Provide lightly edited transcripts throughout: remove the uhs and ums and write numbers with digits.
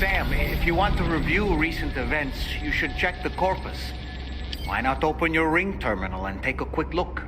Sam, if you want to review recent events, you should check the corpus. Why not open your ring terminal and take a quick look?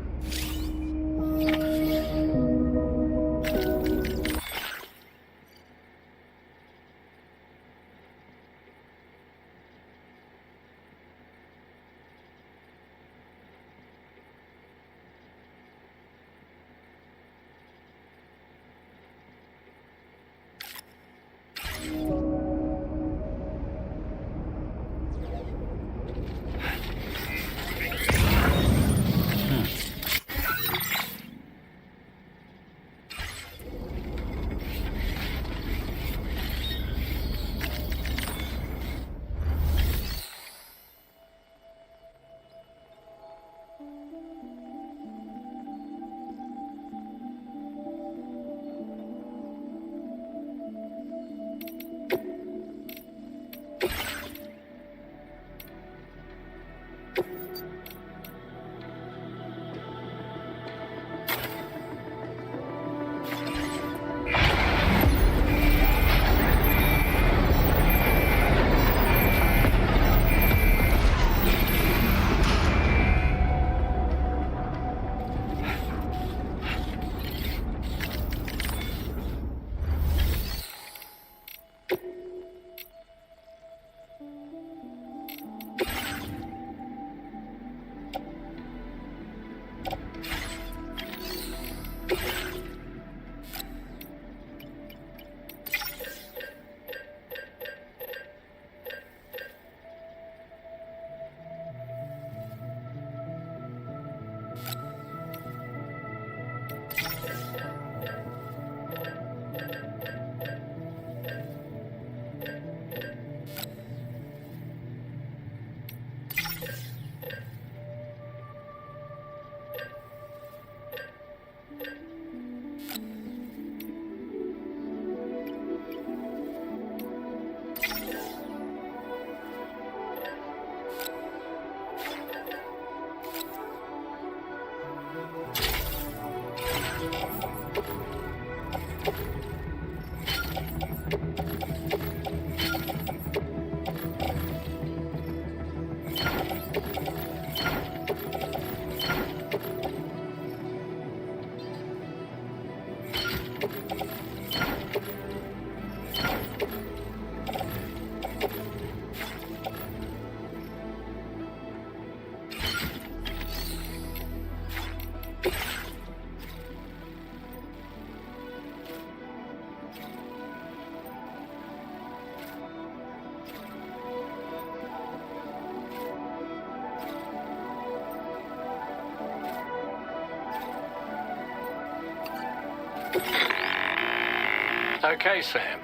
Okay, Sam.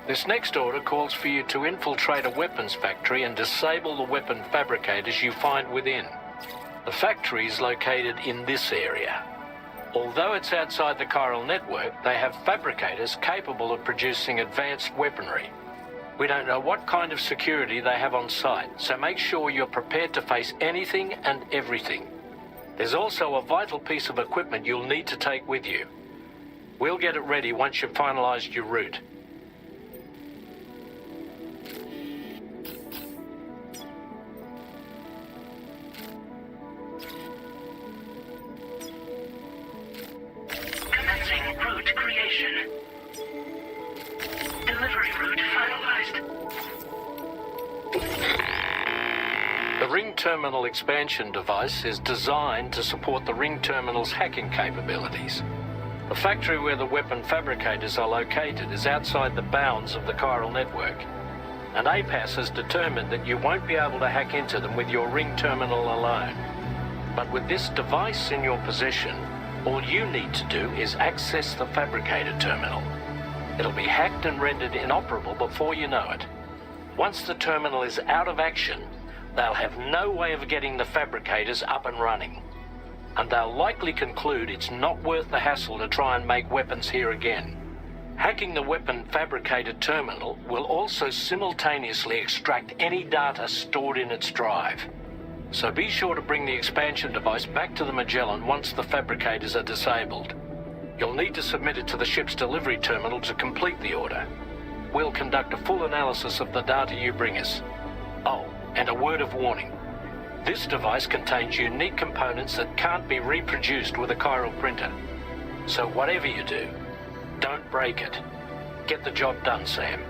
This next order calls for you to infiltrate a weapons factory and disable the weapon fabricators you find within. The factory is located in this area. Although it's outside the chiral network, they have fabricators capable of producing advanced weaponry. We don't know what kind of security they have on site, so make sure you're prepared to face anything and everything. There's also a vital piece of equipment you'll need to take with you. We'll get it ready once you've finalized your route. Commencing route creation. Delivery route finalized. The ring terminal expansion device is designed to support the ring terminal's hacking capabilities. The factory where the weapon fabricators are located is outside the bounds of the chiral network, and APAS has determined that you won't be able to hack into them with your ring terminal alone. But with this device in your possession, all you need to do is access the fabricator terminal. It'll be hacked and rendered inoperable before you know it. Once the terminal is out of action, they'll have no way of getting the fabricators up and running. And they'll likely conclude it's not worth the hassle to try and make weapons here again. Hacking the weapon fabricator terminal will also simultaneously extract any data stored in its drive. So be sure to bring the expansion device back to the Magellan once the fabricators are disabled. You'll need to submit it to the ship's delivery terminal to complete the order. we'll conduct a full analysis of the data you bring us. Oh, and a word of warning. This device contains unique components that can't be reproduced with a chiral printer. So whatever you do, don't break it. Get the job done, Sam.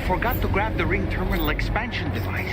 forgot to grab the ring terminal expansion device.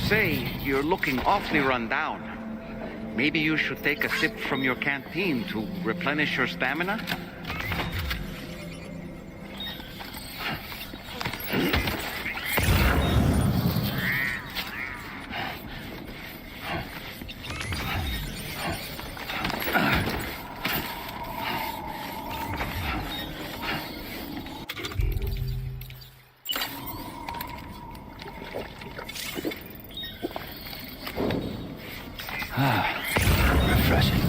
Say, you're looking awfully run down. Maybe you should take a sip from your canteen to replenish your stamina? Refreshing.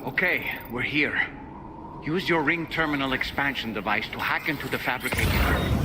Okay, we're here. Use your ring terminal expansion device to hack into the fabricated terminal.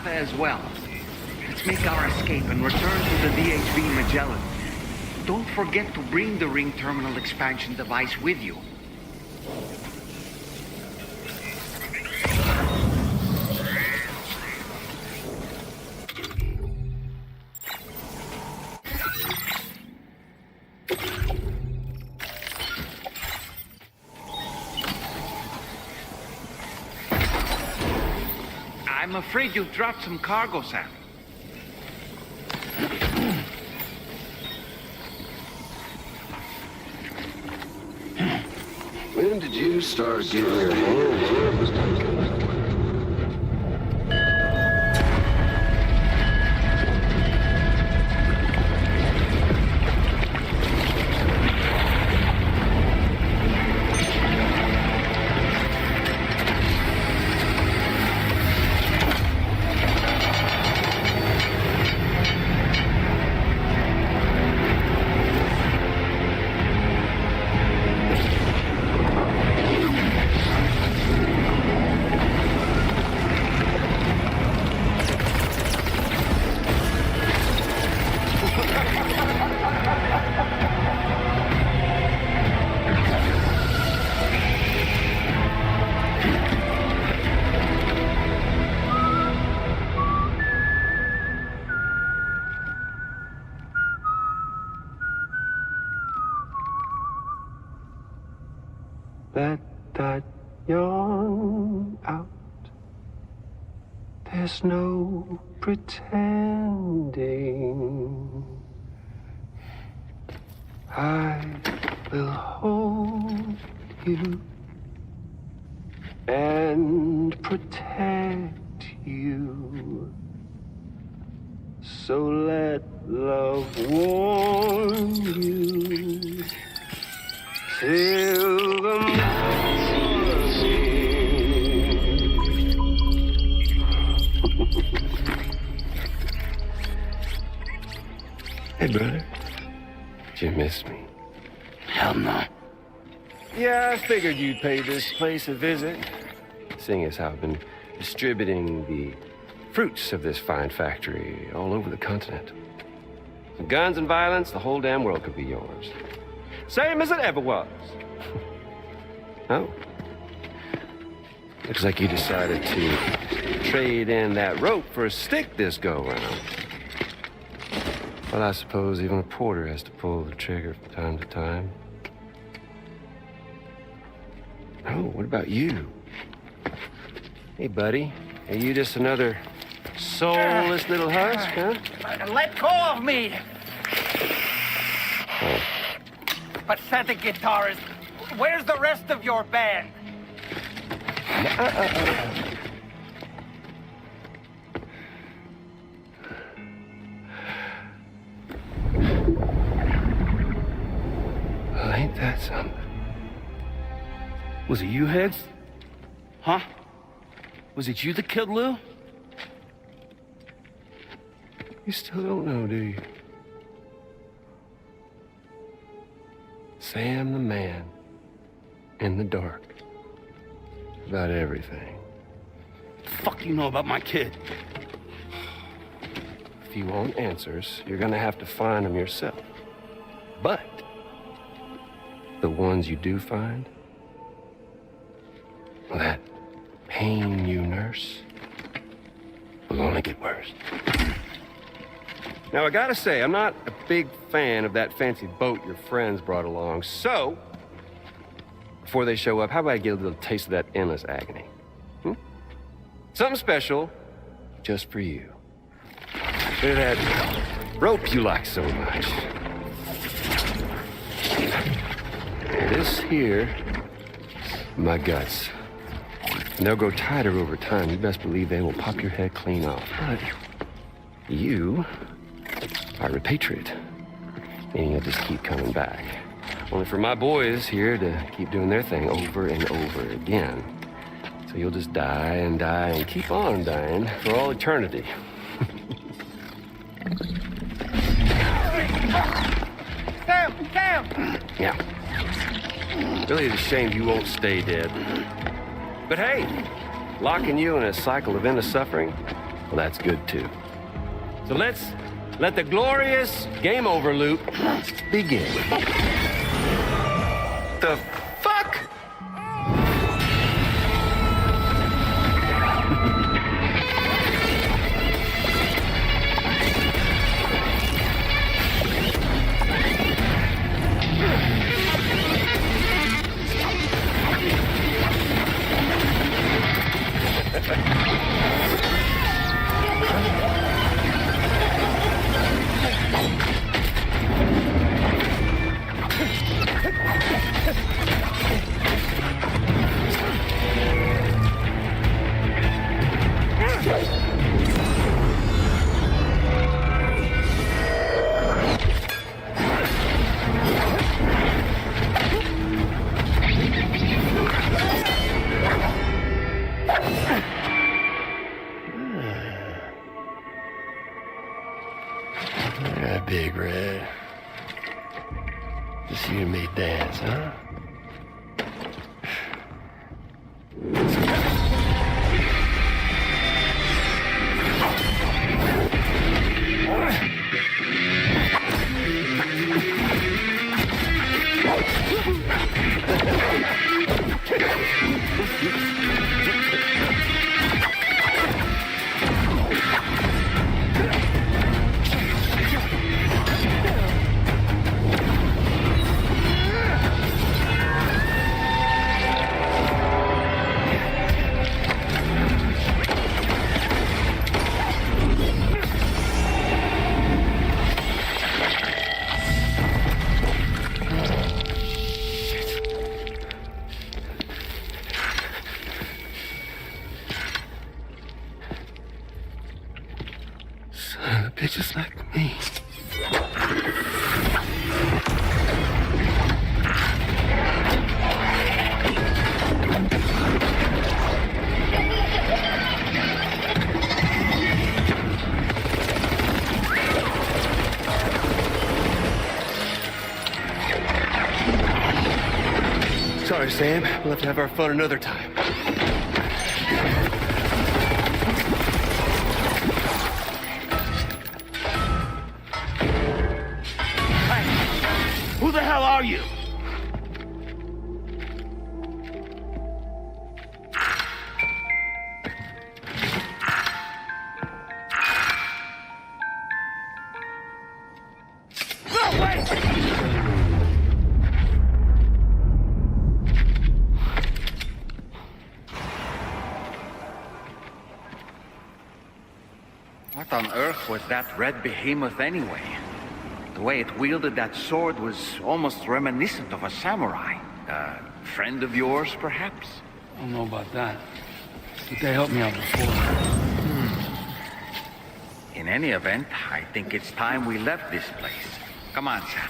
data as well. Let's make our escape and return to the DHB Magellan. Don't forget to bring the ring terminal expansion device with you. I'm afraid you've dropped some cargo, Sam. When did you start getting your hands on this? Let that yawn out. There's no pretending. I will hold you and protect you. So let love warm you till the morning. Hey, brother. Did you miss me? Hell no. Yeah, I figured you'd pay this place a visit, seeing as how I've been distributing the fruits of this fine factory all over the continent. With guns and violence, the whole damn world could be yours. Same as it ever was. Oh. Looks like you decided to trade in that rope for a stick this go-around. Well, I suppose even a porter has to pull the trigger from time to time. Oh, what about you? Hey, buddy. Are you just another soulless little husk, huh? Let go of me! Oh. Pathetic guitarist. Where's the rest of your band? Well, ain't that something? Was it you, Higgs? Huh? Was it you that killed Lou? You still don't know, do you? Sam the man in the dark about everything. Fuck you know about my kid? If you want answers, you're gonna have to find them yourself. But the ones you do find, well, that pain you nurse will only get worse. Now, I gotta say, I'm not a big fan of that fancy boat your friends brought along, so before they show up, how about I get a little taste of that endless agony? Something special just for you. Look at that rope you like so much. This here, my guts. And they'll grow tighter over time. You best believe they will pop your head clean off. But you are repatriate, meaning you'll just keep coming back. Only for my boys here to keep doing their thing over and over again. So you'll just die and die and keep on dying for all eternity. Sam! Yeah. Really, it's a shame you won't stay dead. But hey, locking you in a cycle of endless suffering, Well, that's good too. So let's let the glorious game over loop begin. The fuck? Yeah, Big Red. Just you and me dance, huh? Son of bitches like me. Sorry, Sam. We'll have to have our fun another time. Who the hell are you? No, wait! What on earth was that red behemoth anyway? The way it wielded that sword was almost reminiscent of a samurai. A friend of yours, perhaps? I don't know about that. But they helped me out before. In any event, I think it's time we left this place. Come on, Sam.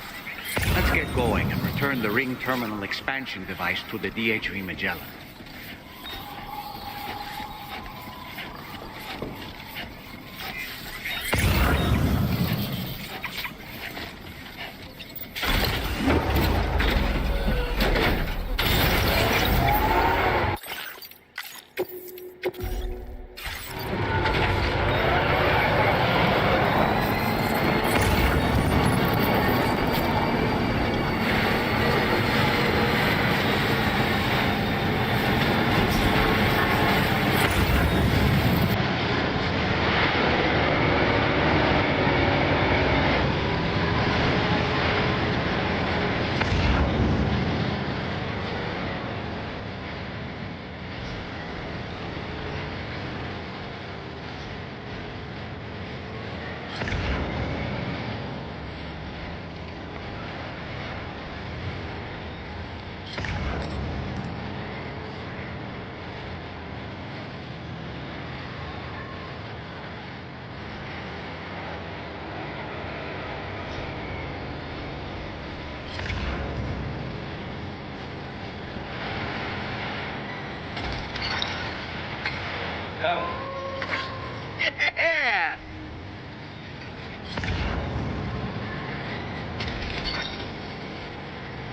Let's get going and return the ring terminal expansion device to the DHV Magellan.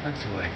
That's the way.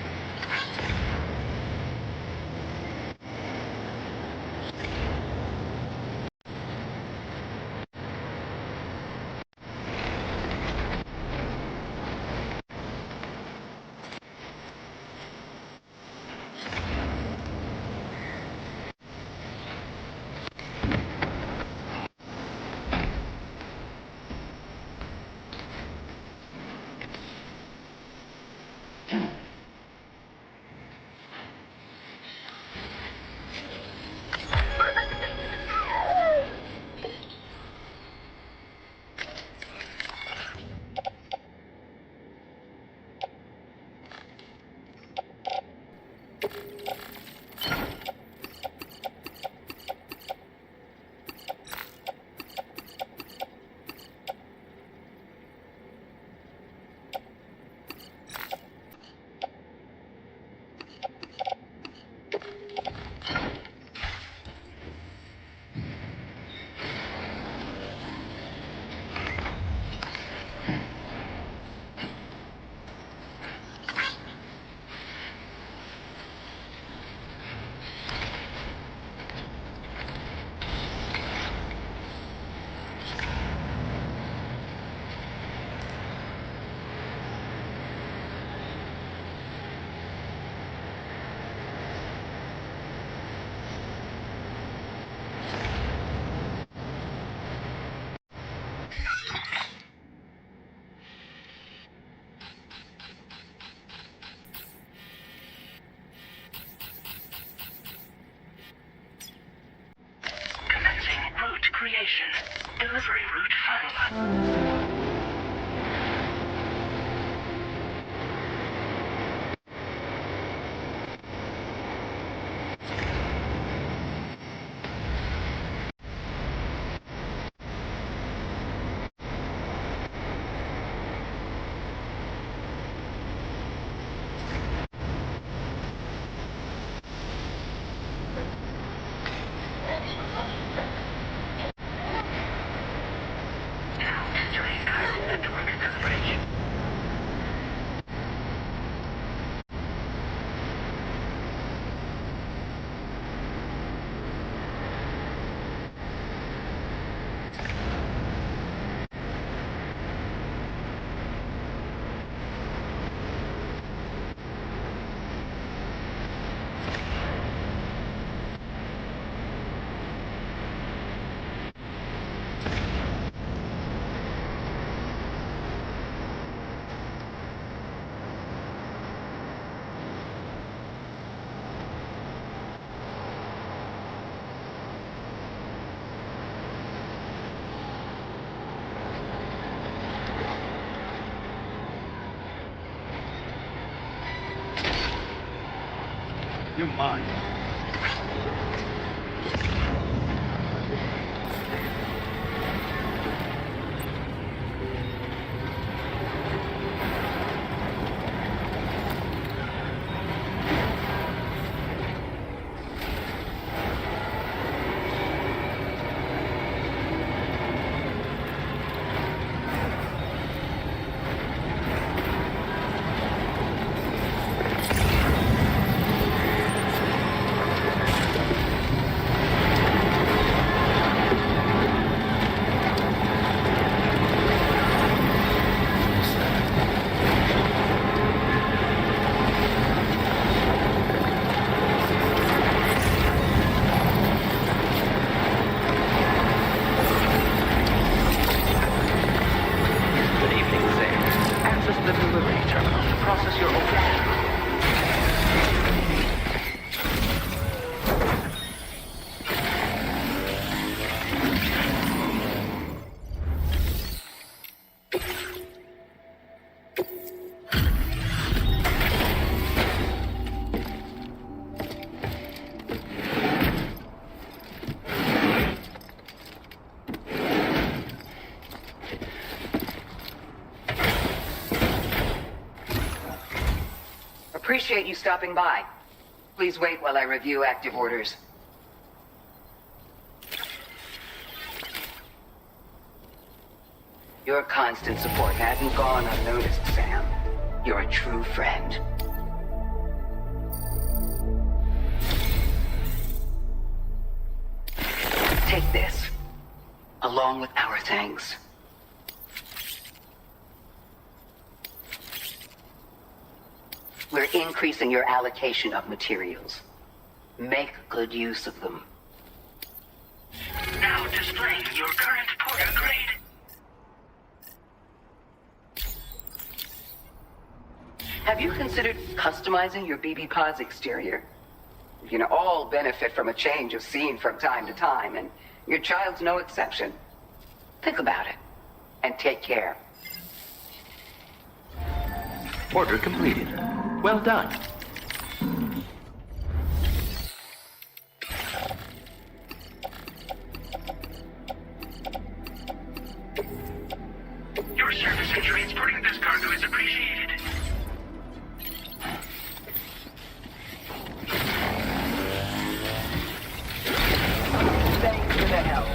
You're mine. Appreciate you stopping by. Please wait while I review active orders. Your constant support hasn't gone unnoticed, Sam. You're a true friend. Take this, along with our thanks. We're increasing your allocation of materials. Make good use of them. Now displaying your current porter grade. Have you considered customizing your BB Pod's exterior? You can all benefit from a change of scene from time to time, and your child's no exception. Think about it, and take care. Order completed. Well done. Your service in transporting this cargo is appreciated. Thanks for the help.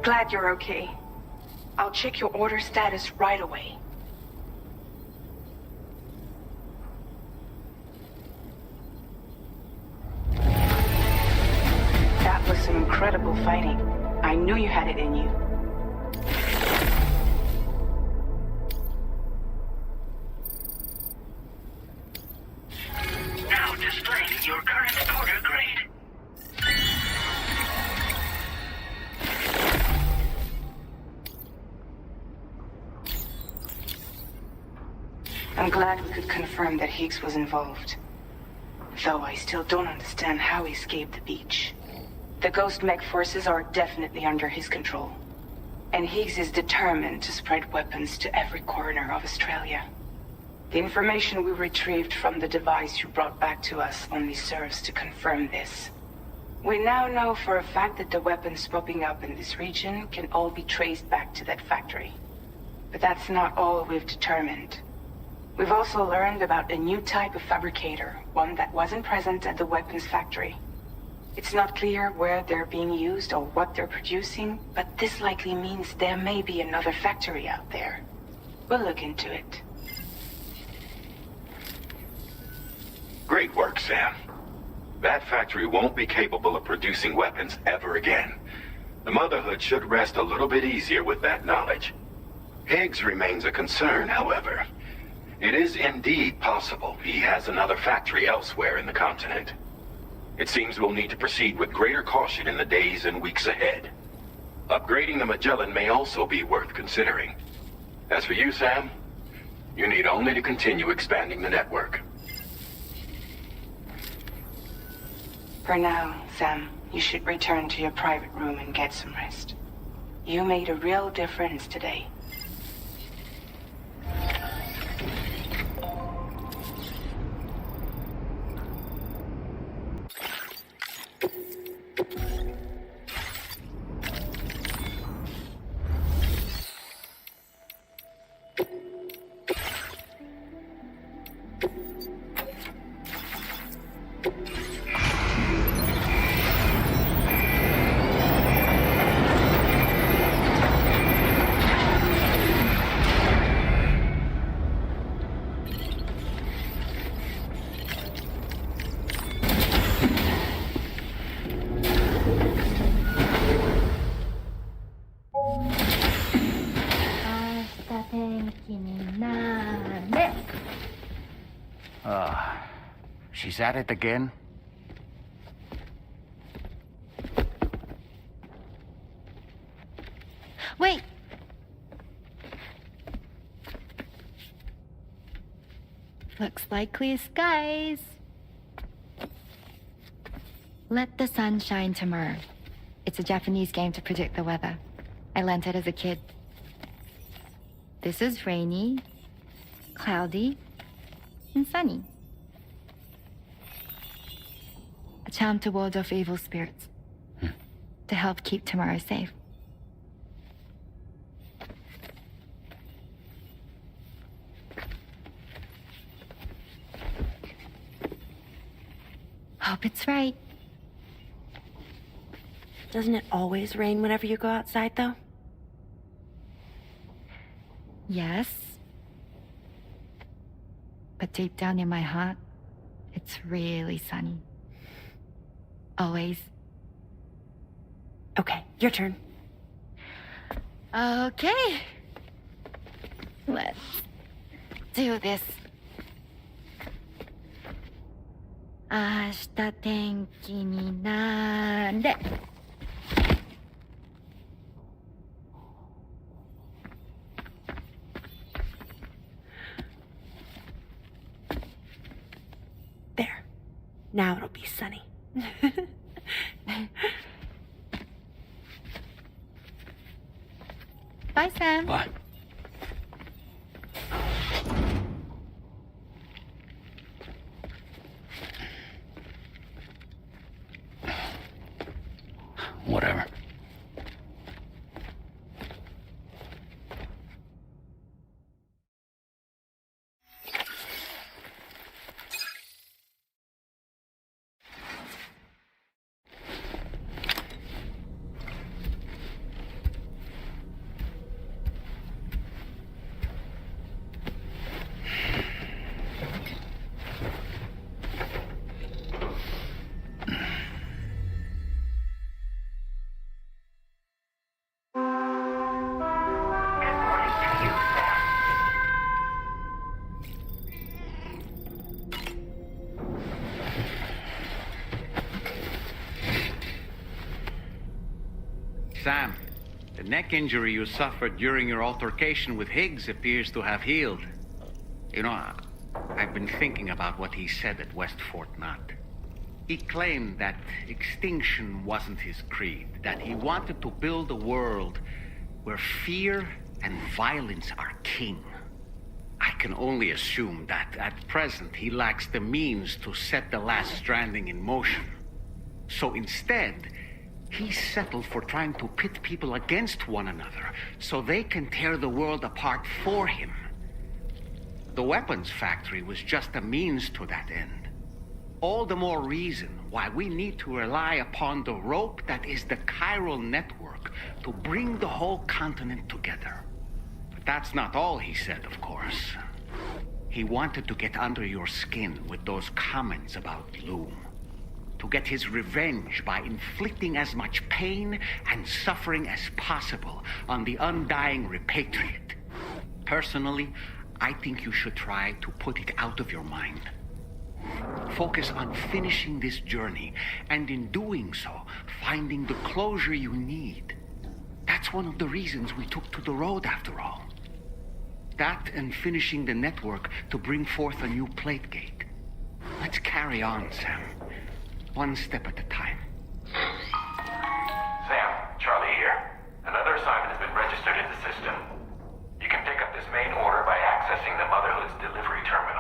Glad you're okay. I'll check your order status right away. fighting. I knew you had it in you. Now displaying your current order grade. I'm glad we could confirm that Higgs was involved. Though I still don't understand how he escaped the beach. The Ghost Mech forces are definitely under his control. And Higgs is determined to spread weapons to every corner of Australia. The information we retrieved from the device you brought back to us only serves to confirm this. We now know for a fact that the weapons popping up in this region can all be traced back to that factory. But that's not all we've determined. We've also learned about a new type of fabricator, one that wasn't present at the weapons factory. It's not clear where they're being used or what they're producing, but this likely means there may be another factory out there. We'll look into it. Great work, Sam. That factory won't be capable of producing weapons ever again. The Motherhood should rest a little bit easier with that knowledge. Higgs remains a concern, however. It is indeed possible he has another factory elsewhere in the continent. It seems we'll need to proceed with greater caution in the days and weeks ahead. Upgrading the Magellan may also be worth considering. As for you, Sam, you need only to continue expanding the network. For now, Sam, you should return to your private room and get some rest. You made a real difference today. She's at it again? Wait! Looks like clear skies. Let the sun shine tomorrow. It's a Japanese game to predict the weather. I learned it as a kid. This is rainy, cloudy, and sunny. A charm to ward off evil spirits. To help keep tomorrow safe. Hope it's right. Doesn't it always rain whenever you go outside, though? Yes. But deep down in my heart, it's really sunny. Always. Okay, your turn. Okay. Let's do this. 明日天気になれ。There. Now it'll be sunny. Bye, Sam. Bye. Whatever. Sam, the neck injury you suffered during your altercation with Higgs appears to have healed. You know, I've been thinking about what he said at West Fort Knot. He claimed that extinction wasn't his creed, that he wanted to build a world where fear and violence are king. I can only assume that at present he lacks the means to set the last Stranding in motion. So instead, he settled for trying to pit people against one another so they can tear the world apart for him. The weapons factory was just a means to that end. All the more reason why we need to rely upon the rope that is the chiral network to bring the whole continent together. But that's not all he said, of course. He wanted to get under your skin with those comments about Loom. To get his revenge by inflicting as much pain and suffering as possible on the undying repatriate. Personally, I think you should try to put it out of your mind. Focus on finishing this journey, and in doing so, finding the closure you need. That's one of the reasons we took to the road, after all. That and finishing the network to bring forth a new plate gate. Let's carry on, Sam. One step at a time. Sam, Charlie here. Another assignment has been registered in the system. You can pick up this main order by accessing the Motherhood's delivery terminal.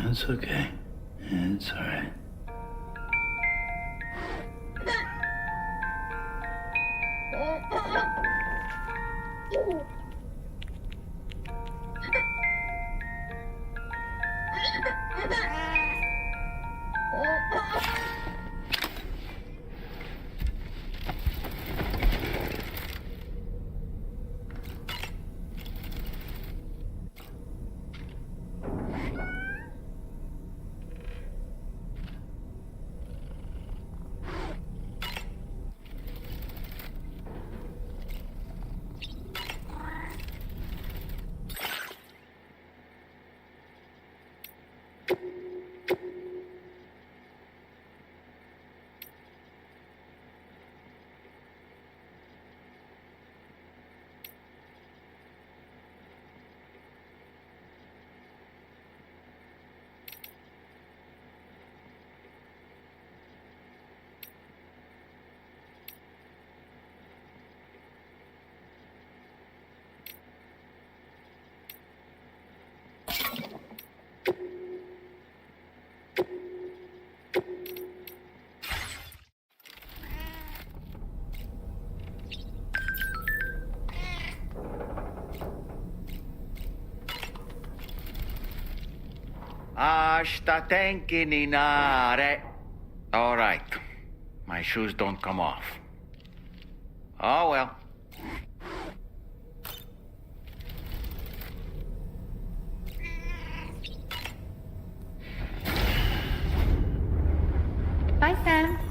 It's okay. It's all right. Hasta tenkininare. All right. My shoes don't come off. Oh well. Bye, Sam.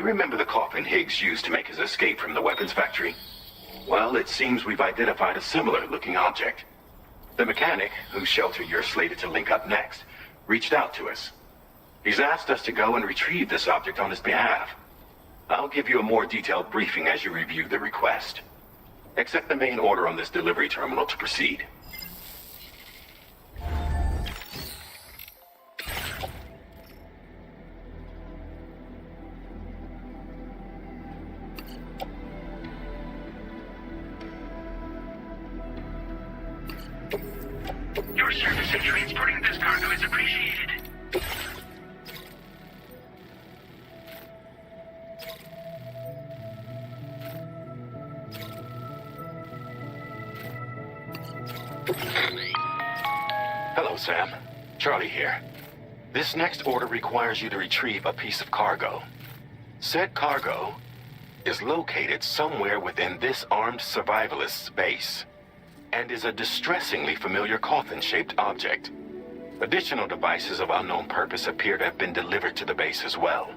remember the coffin Higgs used to make his escape from the weapons factory? Well, it seems we've identified a similar-looking object. The mechanic, whose shelter you're slated to link up next, reached out to us. He's asked us to go and retrieve this object on his behalf. I'll give you a more detailed briefing as you review the request. Accept the main order on this delivery terminal to proceed. Your service in transporting this cargo is appreciated. Hello, Sam. Charlie here. This next order requires you to retrieve a piece of cargo. Said cargo is located somewhere within this armed survivalist's base, and is a distressingly familiar coffin-shaped object. Additional devices of unknown purpose appear to have been delivered to the base as well.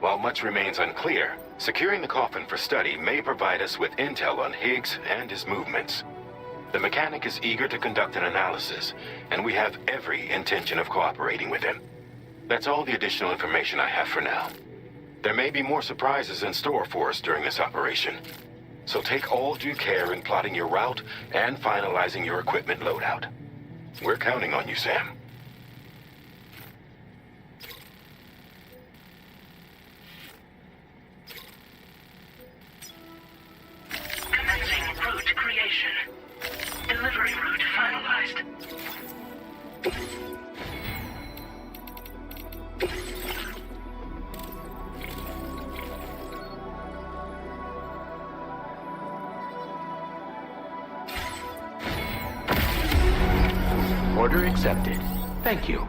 While much remains unclear, securing the coffin for study may provide us with intel on Higgs and his movements. The mechanic is eager to conduct an analysis, and we have every intention of cooperating with him. That's all the additional information I have for now. There may be more surprises in store for us during this operation, so take all due care in plotting your route and finalizing your equipment loadout. We're counting on you, Sam. Commencing route creation. Delivery route finalized. Order accepted. Thank you.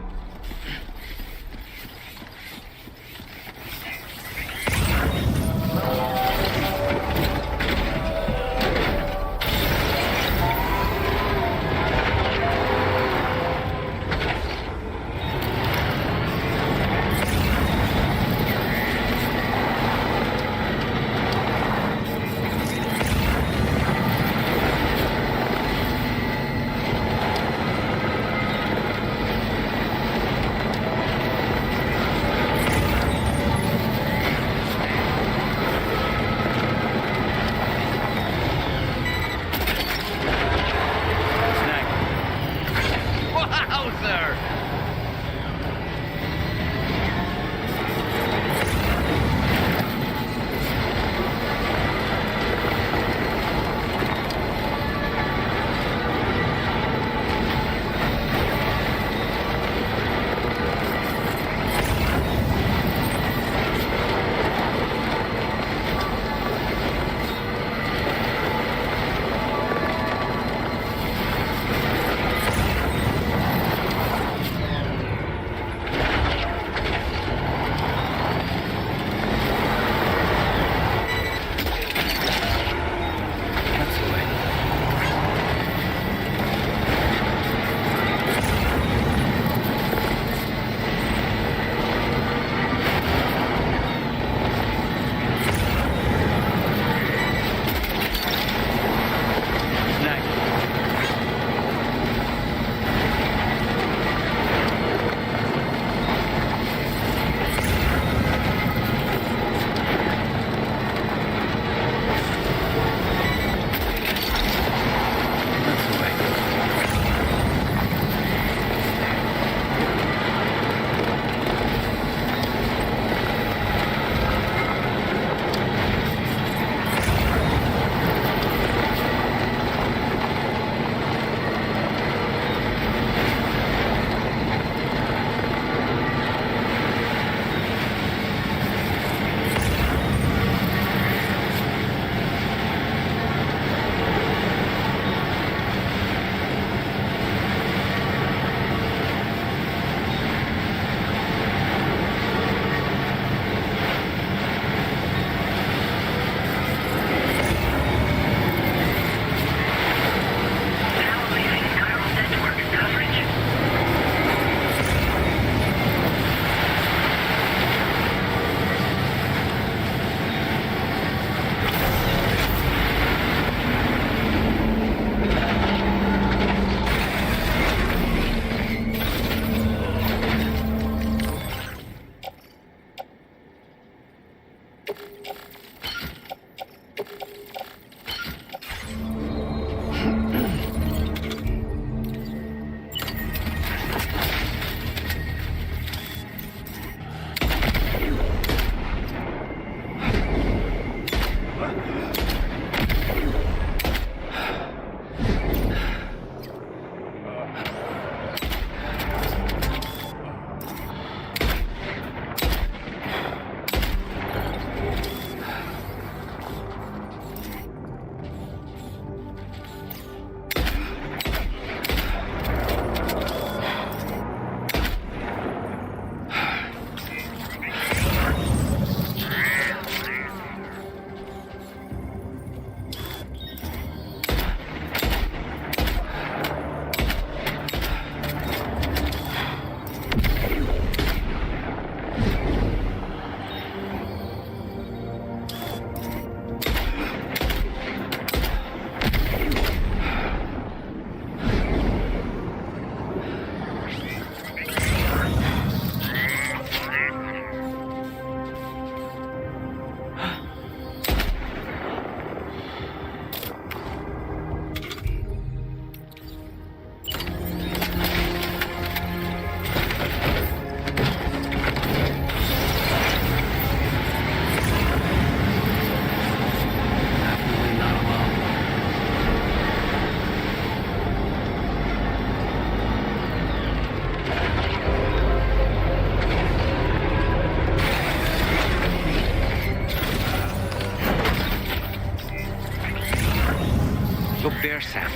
Look there, Sam.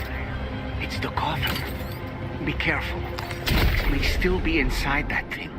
It's the coffin. Be careful. It may still be inside that thing.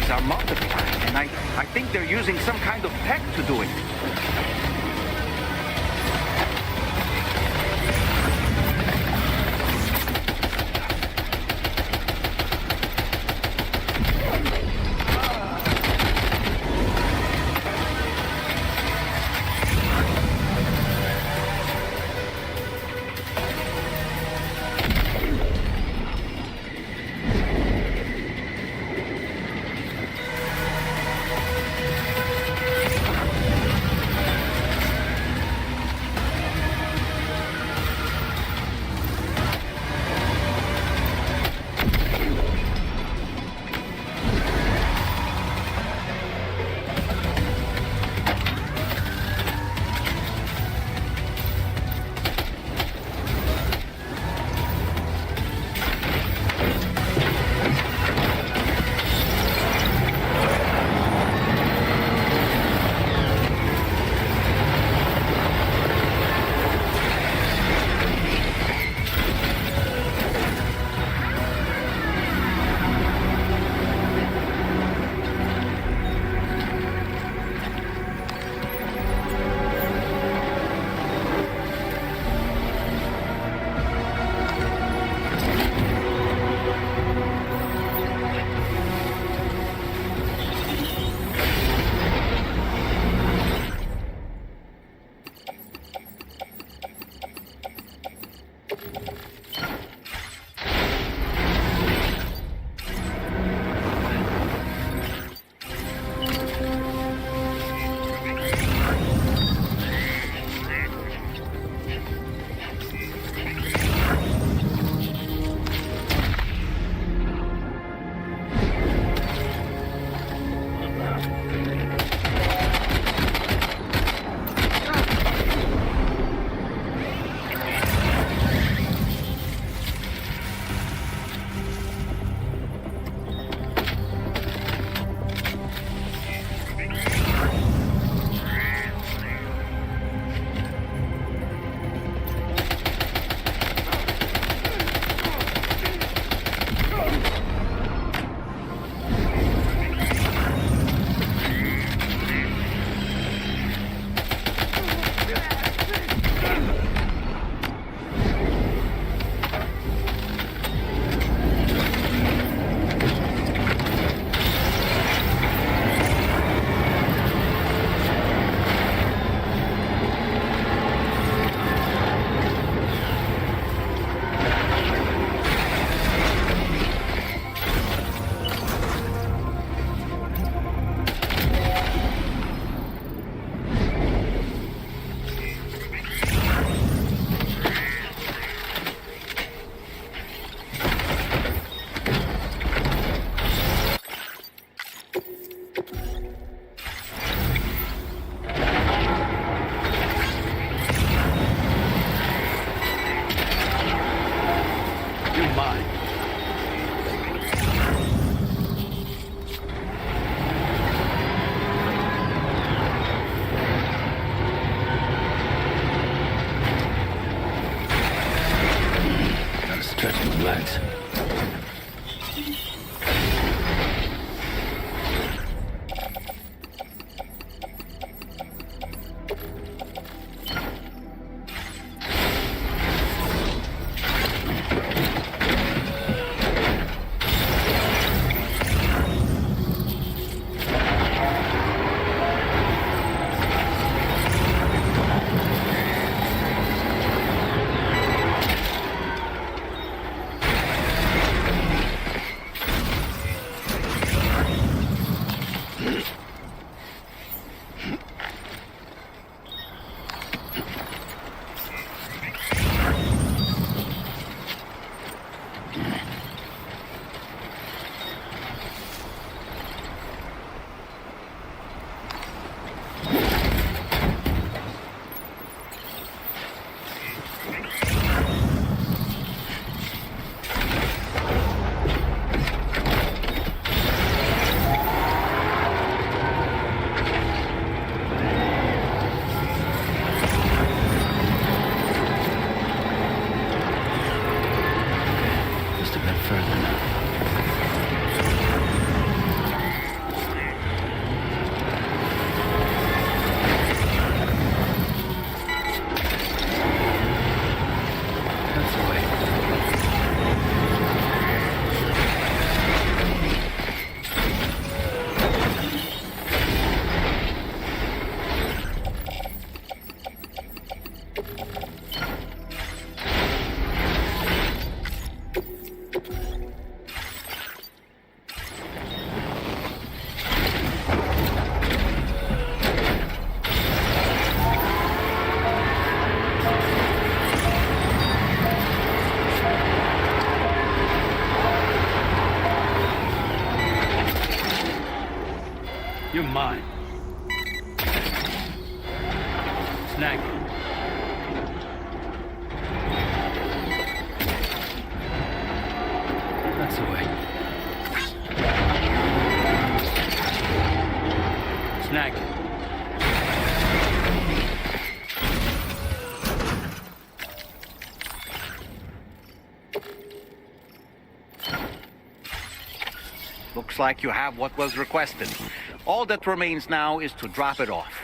Are multiplying, and I think they're using some kind of tech to do it. You're mine. Snag it. That's the way. Snag it. Looks like you have what was requested. All that remains now is to drop it off.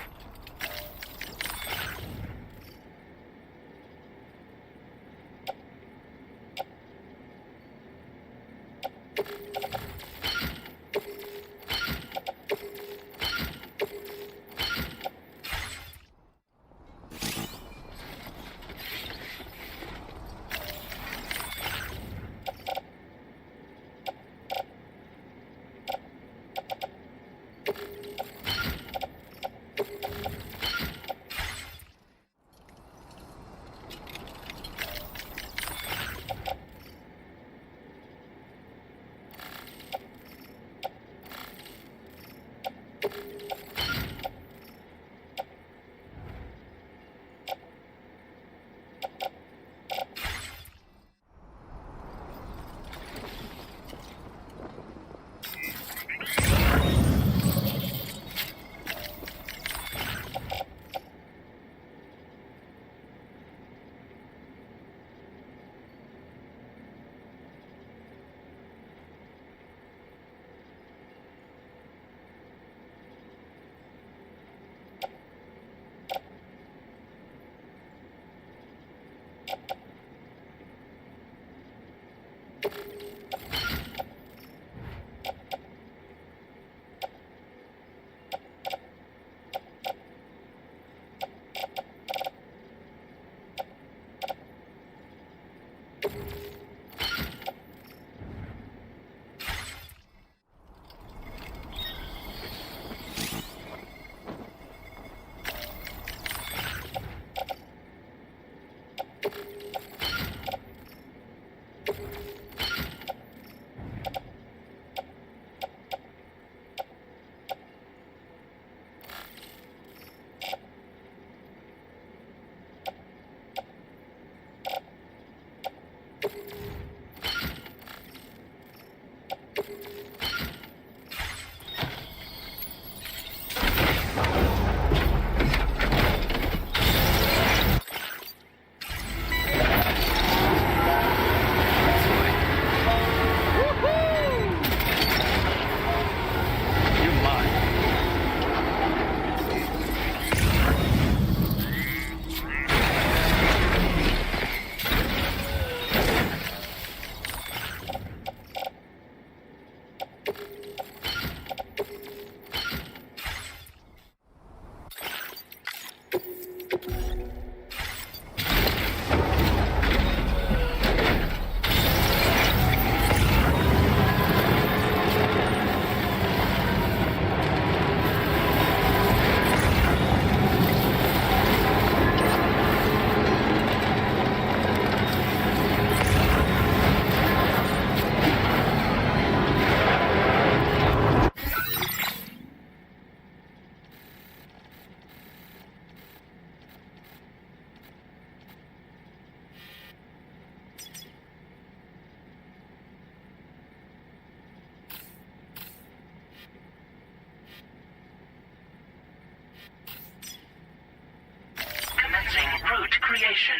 Route creation.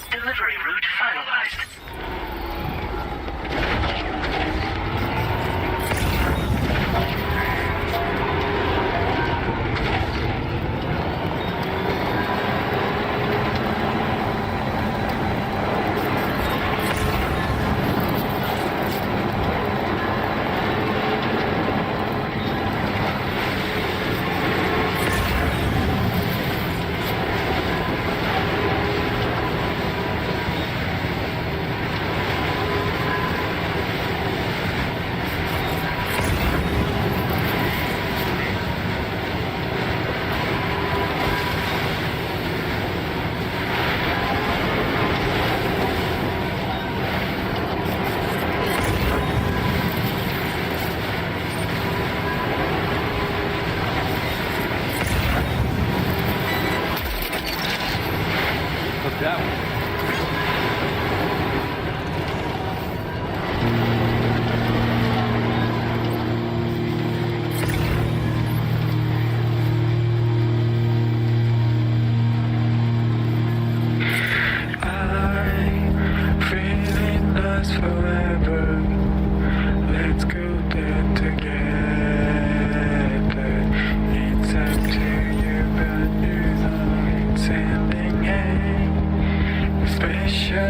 Delivery route finalized.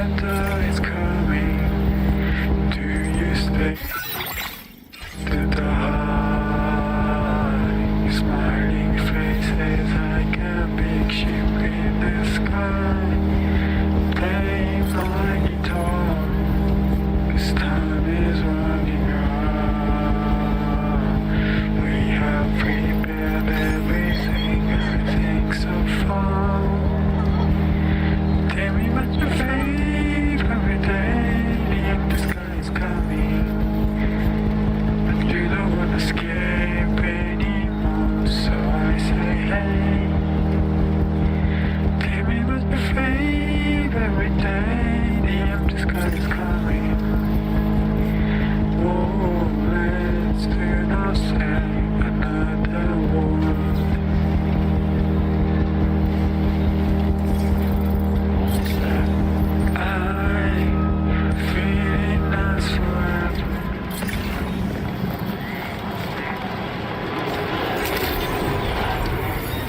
winter is coming. Do you stay to the high? Smiling faces like a big ship in the sky. Playing my guitar. This time is running out. We have prepared everything so far. Tell me what's your favorite day. The empty sky is coming, but you don't wanna escape anymore. So I say, hey, tell me what's your favorite day. The empty sky is coming. Whoa, let's turn ourselves another world.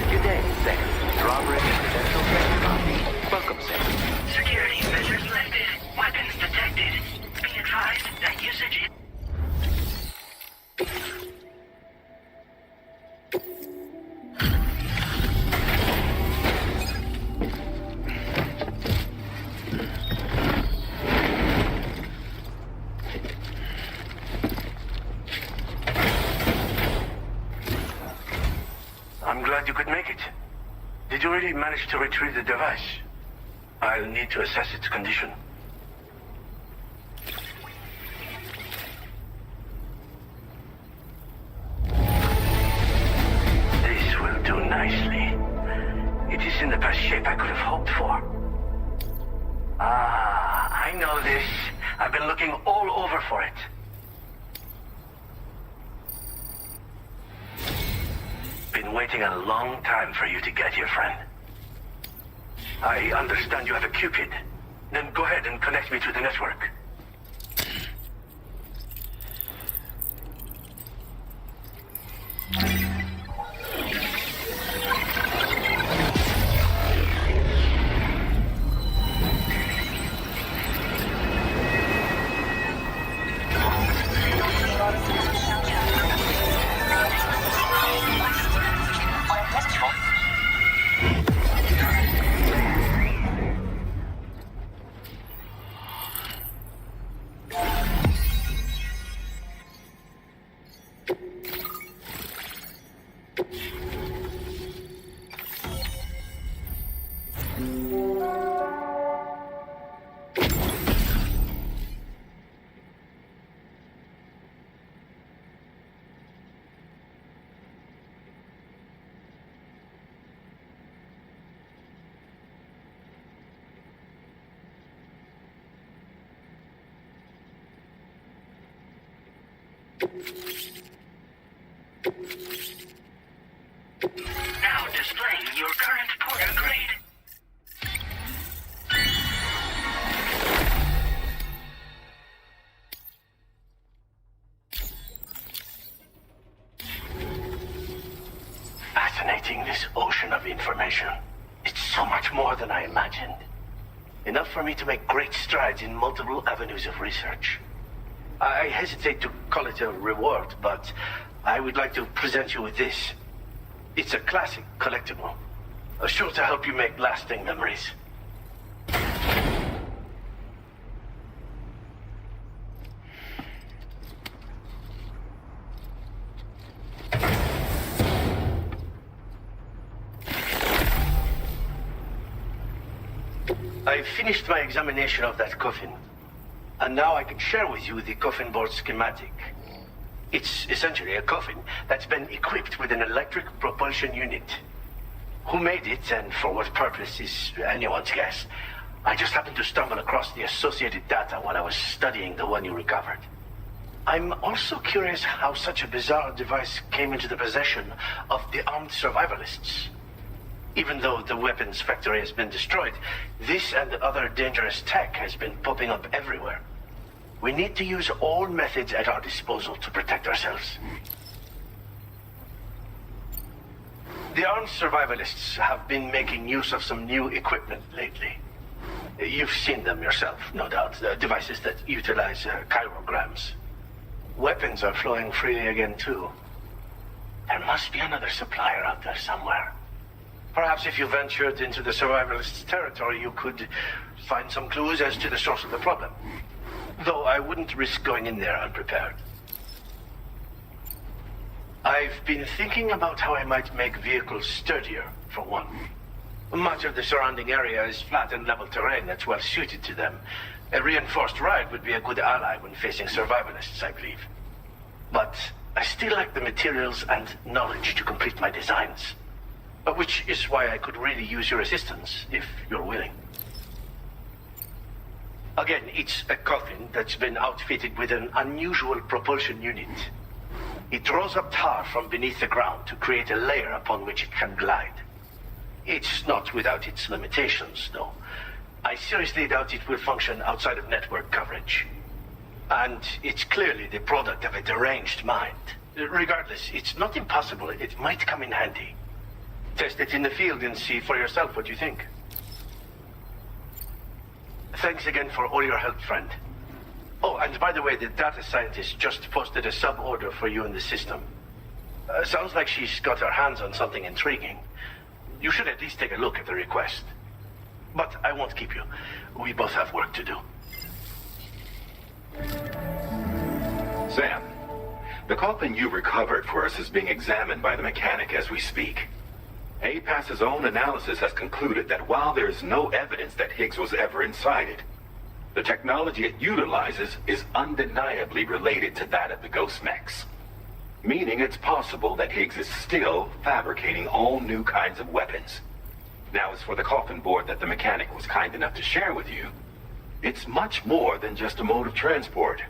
Good day, Sam. Robbery and potential theft copy. Welcome, Sam. Security measures lifted. Weapons detected. Be advised that usage is... I'm glad you could make it. Did you really manage to retrieve the device? I'll need to assess its condition. This will do nicely. It is in the best shape I could have hoped for. Ah, I know this. I've been looking all over for it. Been waiting a long time for you to get here, friend. I understand you have a Cupid. Then go ahead and connect me to the network. Now displaying your current Porter grade. Fascinating, this ocean of information. It's so much more than I imagined. Enough for me to make great strides in multiple avenues of research. I hesitate to call it a reward, but I would like to present you with this. It's a classic collectible, sure to help you make lasting memories. I finished my examination of that coffin, and now I can share with you the coffin board schematic. It's essentially a coffin that's been equipped with an electric propulsion unit. Who made it and for what purpose is anyone's guess. I just happened to stumble across the associated data while I was studying the one you recovered. I'm also curious how such a bizarre device came into the possession of the armed survivalists. Even though the weapons factory has been destroyed, this and other dangerous tech has been popping up everywhere. We need to use all methods at our disposal to protect ourselves. The armed survivalists have been making use of some new equipment lately. You've seen them yourself, no doubt. Devices that utilize chirograms. Weapons are flowing freely again, too. There must be another supplier out there somewhere. Perhaps if you ventured into the survivalists' territory, you could find some clues as to the source of the problem. Though I wouldn't risk going in there unprepared. I've been thinking about how I might make vehicles sturdier, for one. Much of the surrounding area is flat and level terrain that's well suited to them. A reinforced ride would be a good ally when facing survivalists, I believe. But I still lack the materials and knowledge to complete my designs. Which is why I could really use your assistance, if you're willing. Again, it's a coffin that's been outfitted with an unusual propulsion unit. It draws up tar from beneath the ground to create a layer upon which it can glide. It's not without its limitations, though. I seriously doubt it will function outside of network coverage. And it's clearly the product of a deranged mind. Regardless, it's not impossible. It might come in handy. Test it in the field and see for yourself what you think. Thanks again for all your help, friend. Oh, and by the way, the data scientist just posted a sub-order for you in the system. Sounds like she's got her hands on something intriguing. You should at least take a look at the request. But I won't keep you. We both have work to do. Sam, the coffin you recovered for us is being examined by the mechanic as we speak. APAS's own analysis has concluded that while there is no evidence that Higgs was ever inside it, the technology it utilizes is undeniably related to that of the ghost mechs. Meaning it's possible that Higgs is still fabricating all new kinds of weapons. Now, as for the coffin board that the mechanic was kind enough to share with you, it's much more than just a mode of transport.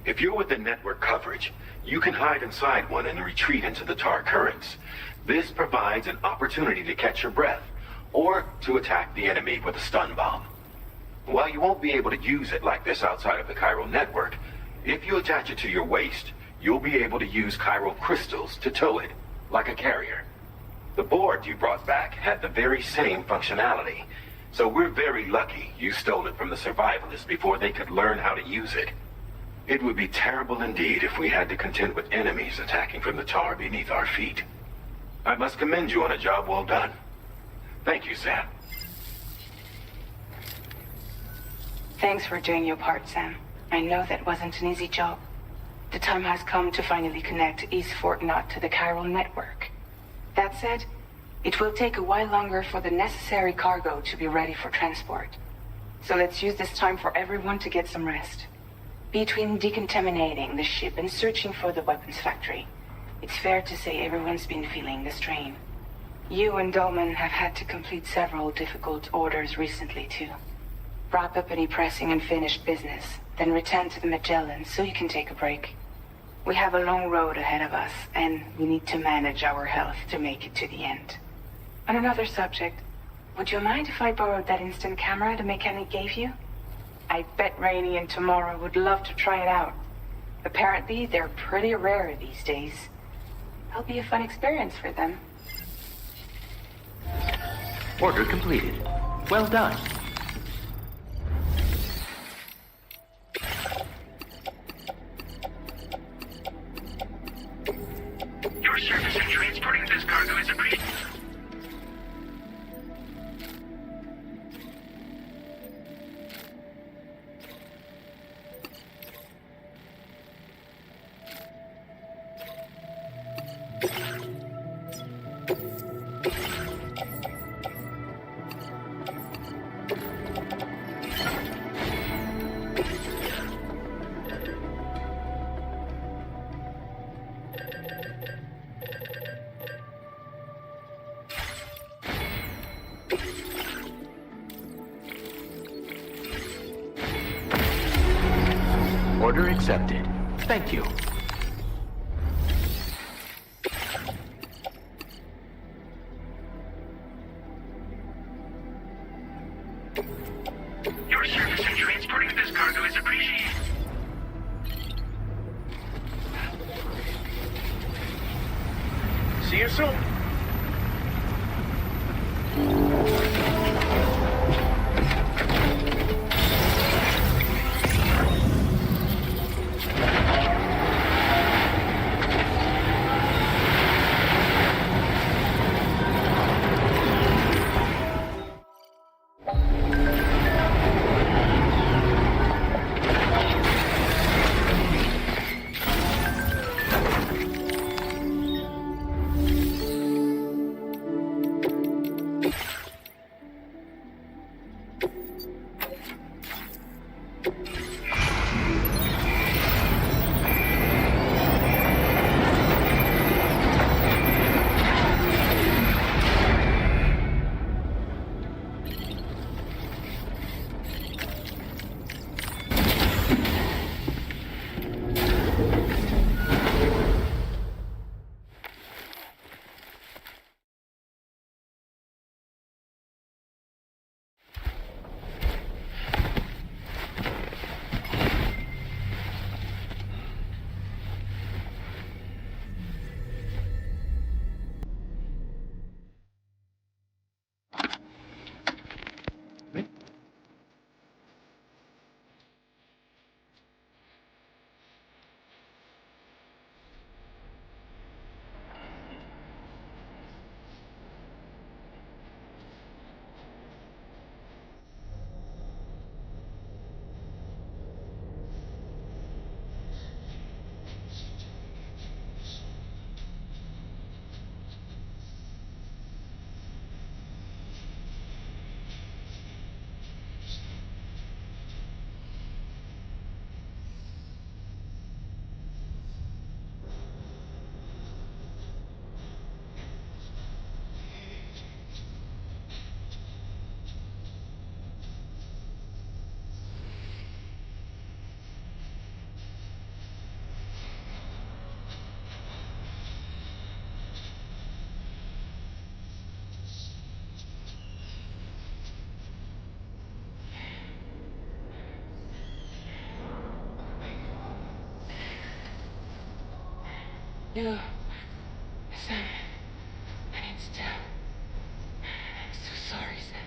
If you're within network coverage, you can hide inside one and retreat into the tar currents. This provides an opportunity to catch your breath, or to attack the enemy with a stun bomb. While you won't be able to use it like this outside of the chiral network, if you attach it to your waist, you'll be able to use chiral crystals to tow it, like a carrier. The board you brought back had the very same functionality, so we're very lucky you stole it from the survivalists before they could learn how to use it. It would be terrible indeed if we had to contend with enemies attacking from the tar beneath our feet. I must commend you on a job well done. Thank you, Sam. Thanks for doing your part, Sam. I know that wasn't an easy job. The time has come to finally connect East Fort Knot to the chiral network. That said, it will take a while longer for the necessary cargo to be ready for transport. So let's use this time for everyone to get some rest. Between decontaminating the ship and searching for the weapons factory, it's fair to say everyone's been feeling the strain. You and Dolman have had to complete several difficult orders recently, too. Wrap up any pressing and finished business, then return to the Magellan so you can take a break. We have a long road ahead of us, and we need to manage our health to make it to the end. On another subject, would you mind if I borrowed that instant camera the mechanic gave you? I bet Rainey and Tamara would love to try it out. Apparently, they're pretty rare these days. That'll be a fun experience for them. Order completed. Well done. Your service in transporting this cargo is appreciated. Order accepted. Thank you. Your service in transporting this cargo is appreciated. See you soon. No. Sam. I need to. I'm so sorry, Sam.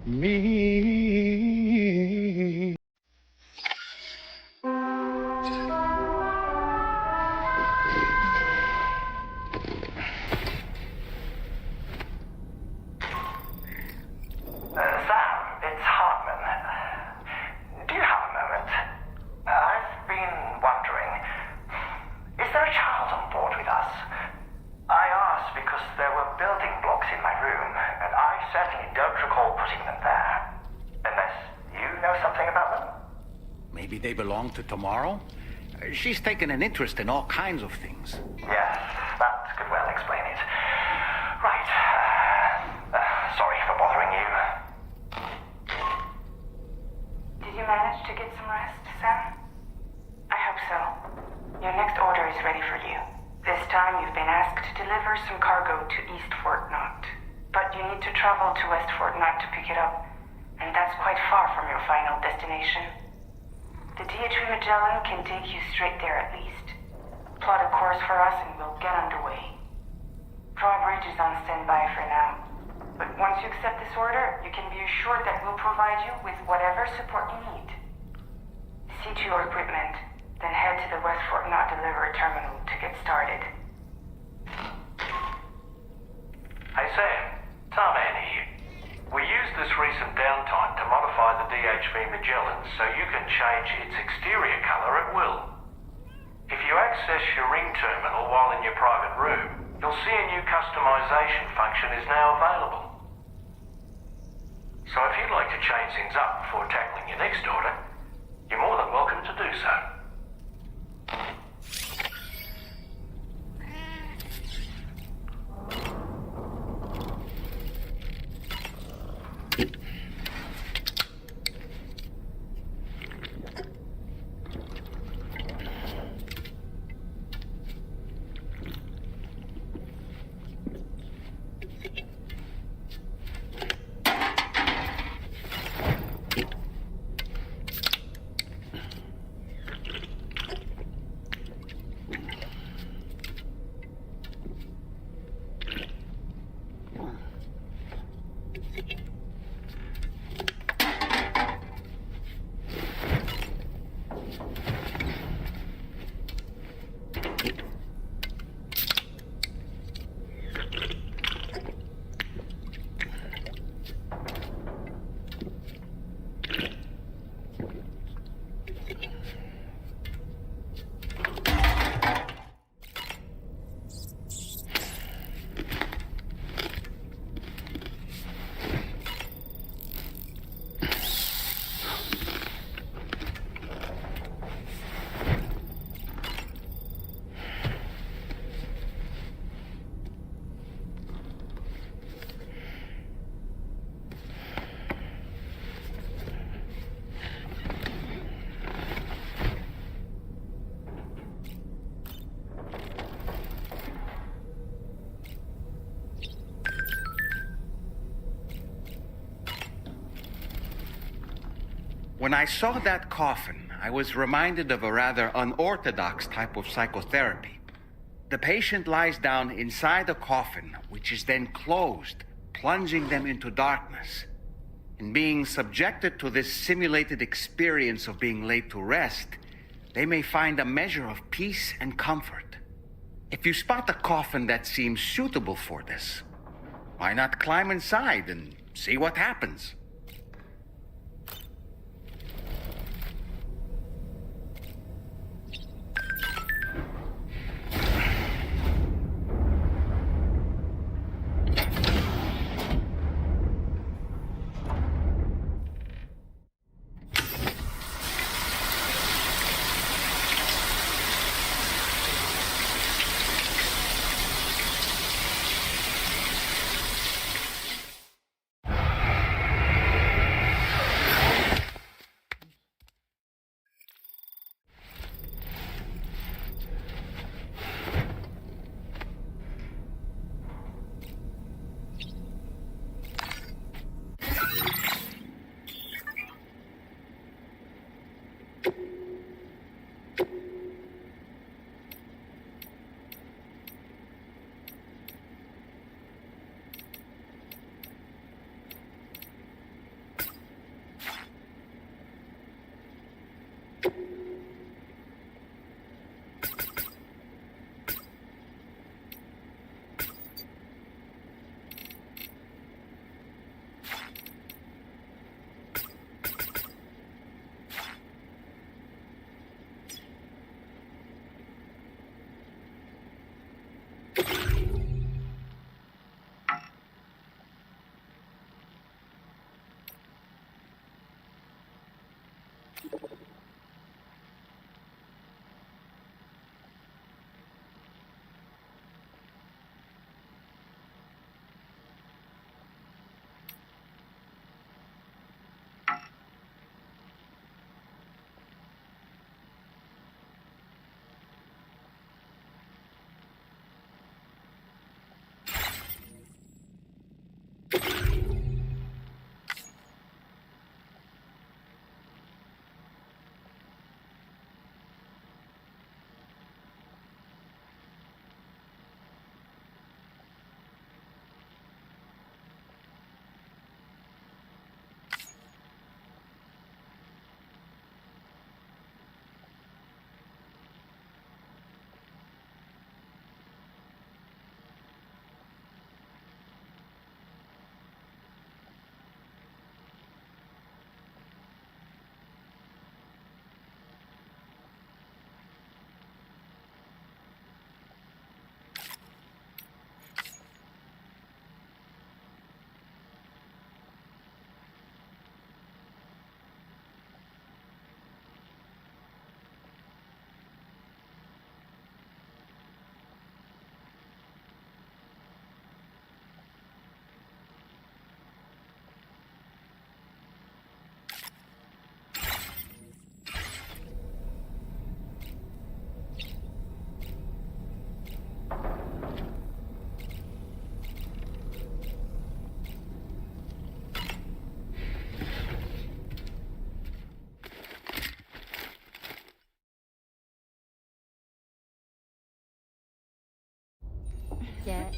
Me. Sam, it's Hartman. Do you have a moment? I've been wondering, is there a child on board with us? I asked because there were building blocks in my room, and I certainly don't recall putting them there. Unless you know something about them? Maybe they belong to Tomorrow? She's taken an interest in all kinds of things. Yes, that could well explain it. Right. Sorry for bothering you. Did you manage to get some rest, Sam? I hope so. Your next order is ready for you. This time you've been asked to deliver some cargo to East Fort Knott. But you need to travel to West Fort Knott to pick it up, and that's quite far from your final destination. The DHV Magellan can take you straight there at least. Plot a course for us and we'll get underway. Drawbridge is on standby for now. But once you accept this order, you can be assured that we'll provide you with whatever support you need. See to your equipment, then head to the West Fort Knott delivery terminal to get started. Hey Sam, Tarman here. We used this recent downtime to modify the DHV Magellan so you can change its exterior colour at will. If you access your ring terminal while in your private room, you'll see a new customisation function is now available. So if you'd like to change things up before tackling your next order, you're more than welcome to do so. When I saw that coffin, I was reminded of a rather unorthodox type of psychotherapy. The patient lies down inside a coffin, which is then closed, plunging them into darkness. In being subjected to this simulated experience of being laid to rest, they may find a measure of peace and comfort. If you spot a coffin that seems suitable for this, why not climb inside and see what happens?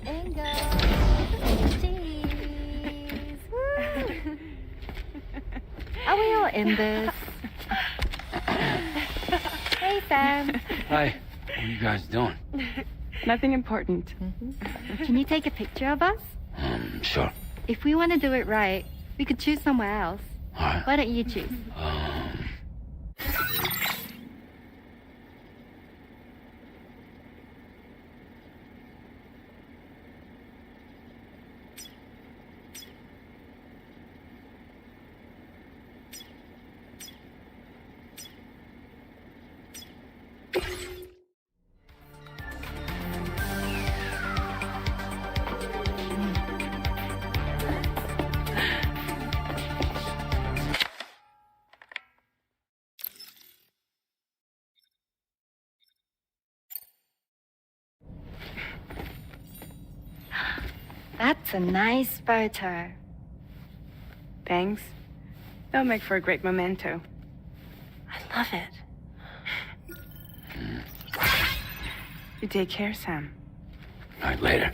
Letting go. Cheese. Woo. Are we all in this? Hey, Sam. Hi. What are you guys doing? Nothing important. Can you take a picture of us? Sure. If we want to do it right, we could choose somewhere else. All right. Why don't you choose? That's a nice photo. Thanks. They'll make for a great memento. I love it. You take care, Sam. All right, later.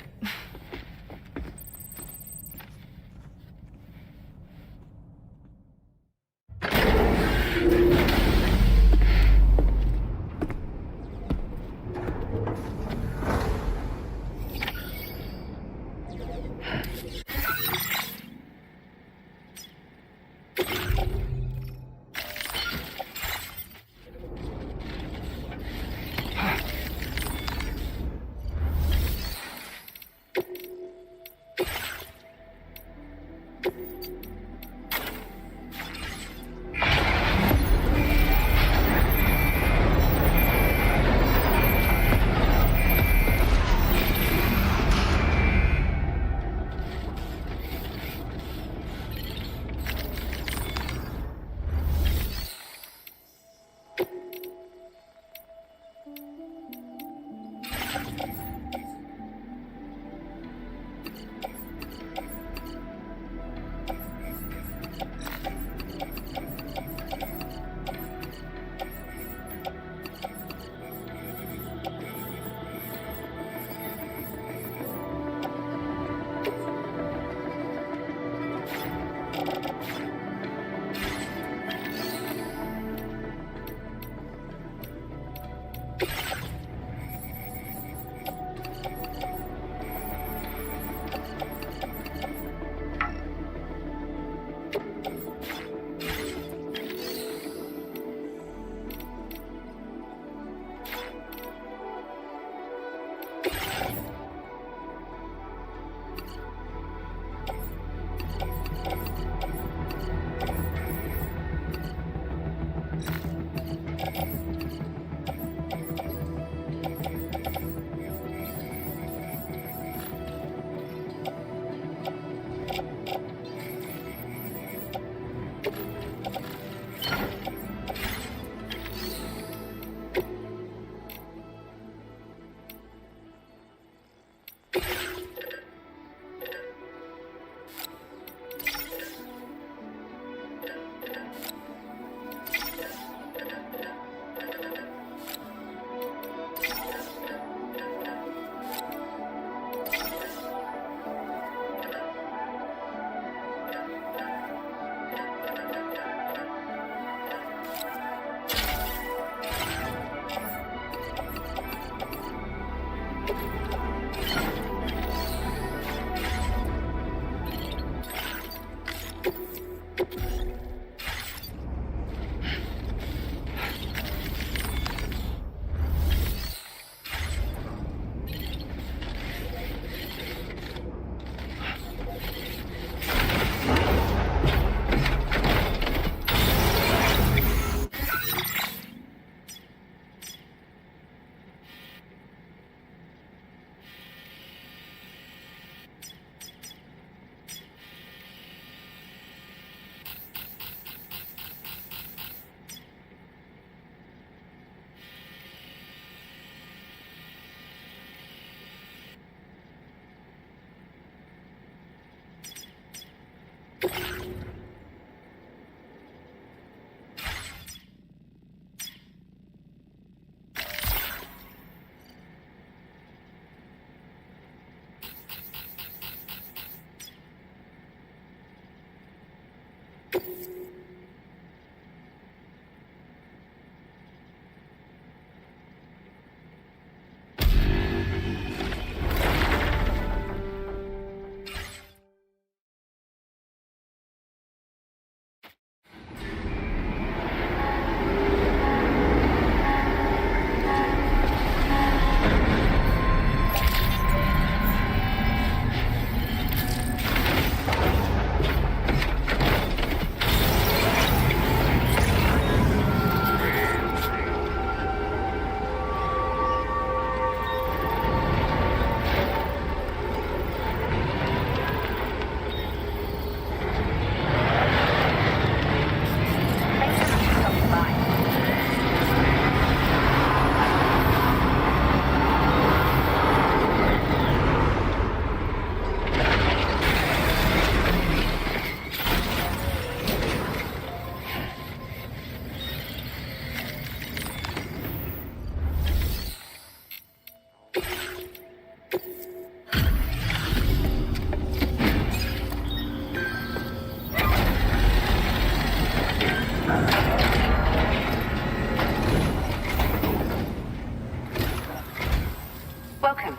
Welcome.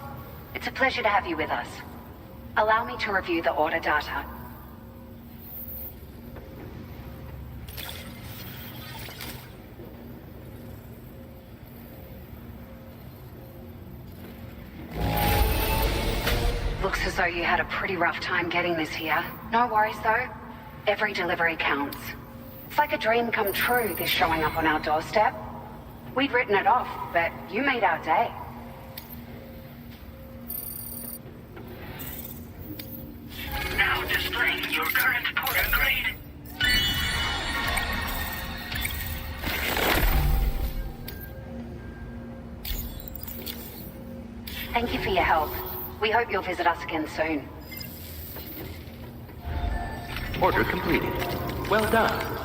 It's a pleasure to have you with us. Allow me to review the order data. Looks as though you had a pretty rough time getting this here. No worries though. Every delivery counts. It's like a dream come true, this showing up on our doorstep. We'd written it off, but you made our day. Now displaying your current porter grade. Thank you for your help. We hope you'll visit us again soon. Order completed. Well done.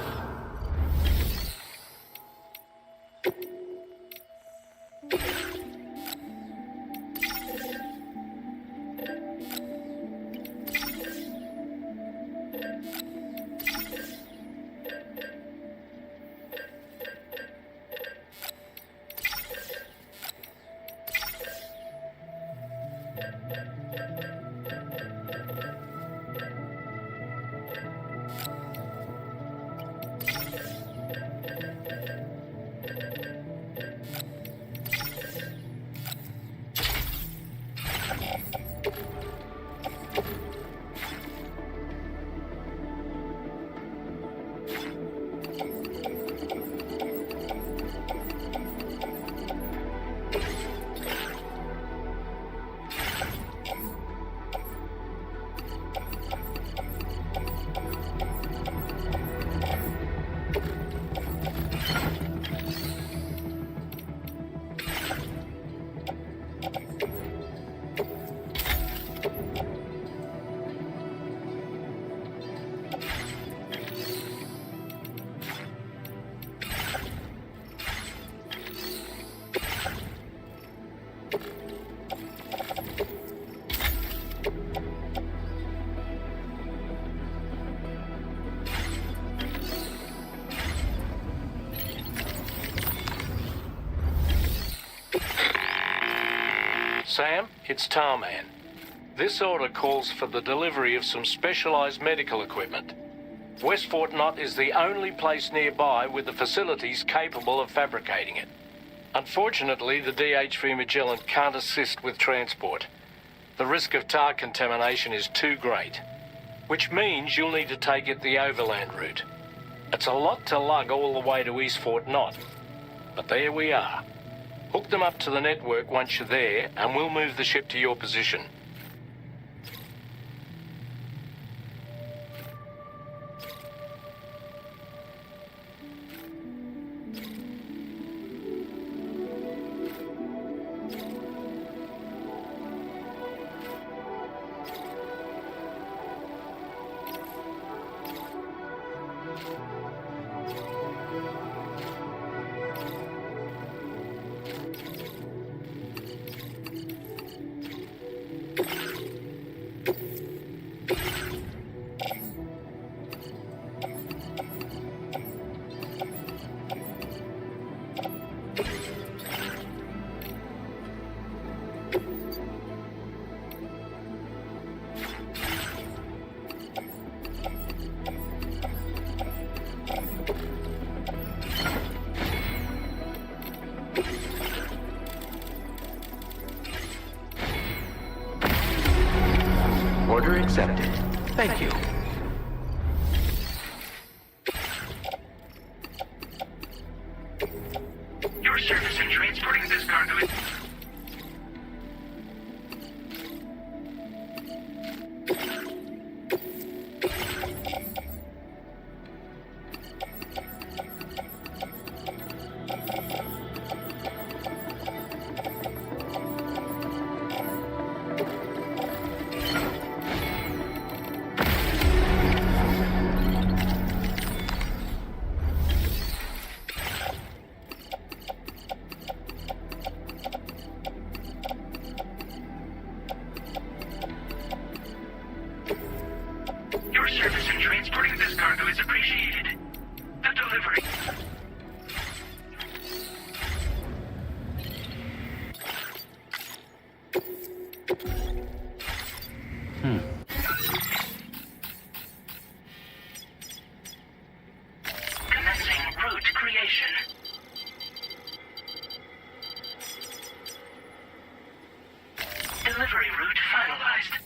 Sam, it's Tarman. This order calls for the delivery of some specialized medical equipment. West Fort Knott is the only place nearby with the facilities capable of fabricating it. Unfortunately, the DHV Magellan can't assist with transport. The risk of tar contamination is too great, which means you'll need to take it the overland route. It's a lot to lug all the way to East Fort Knott, but there we are. Hook them up to the network once you're there, and we'll move the ship to your position. Order accepted. Thank you. Your service in transporting this cargo is... Your service in transporting this cargo is appreciated. The delivery... Commencing route creation. Delivery route finalized.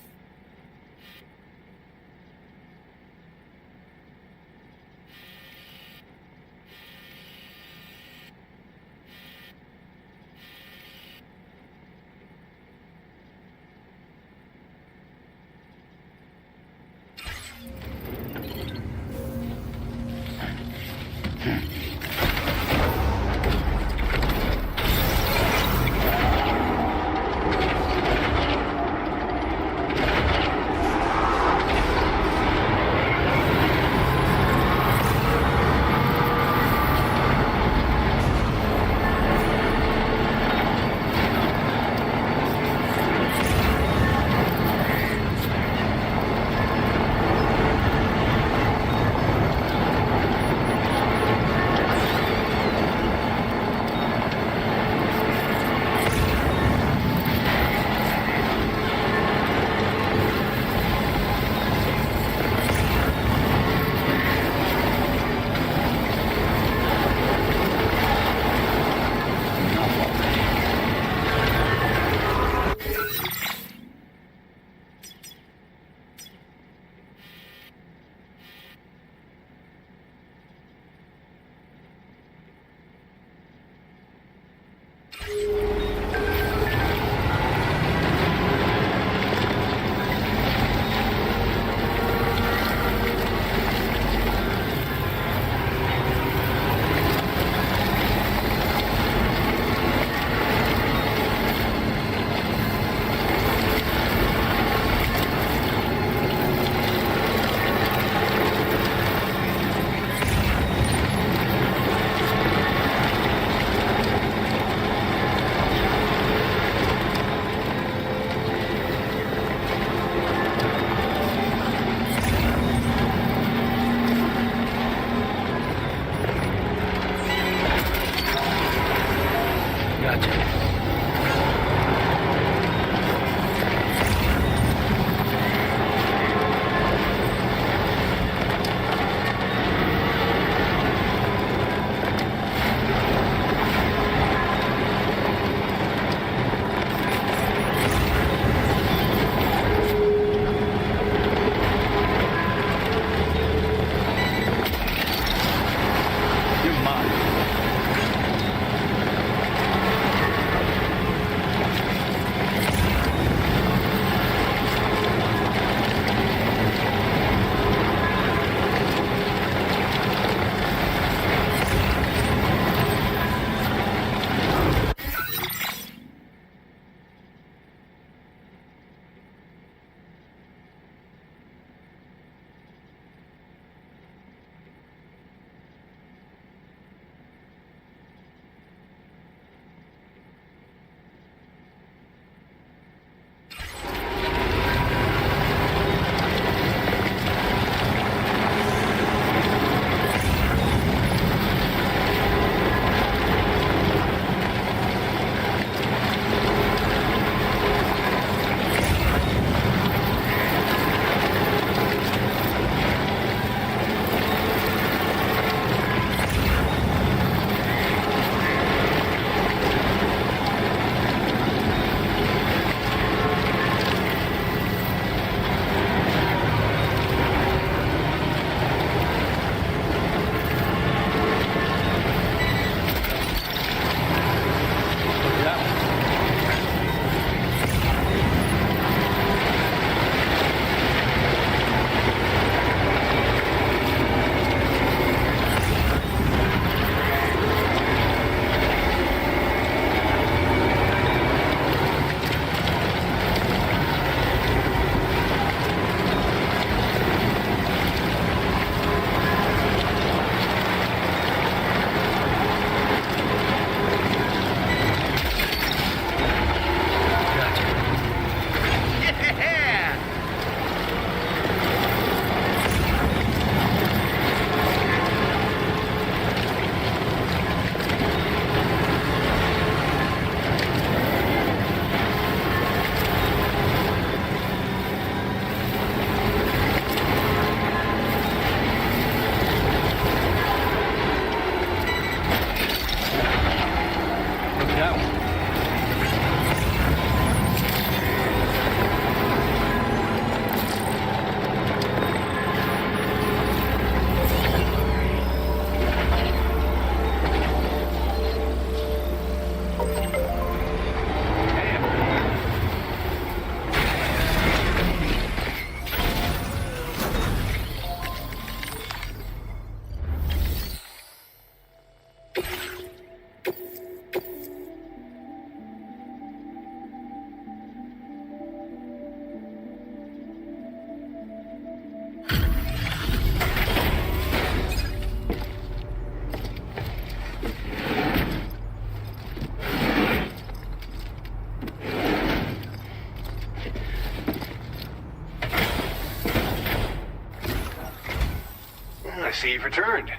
see you've returned.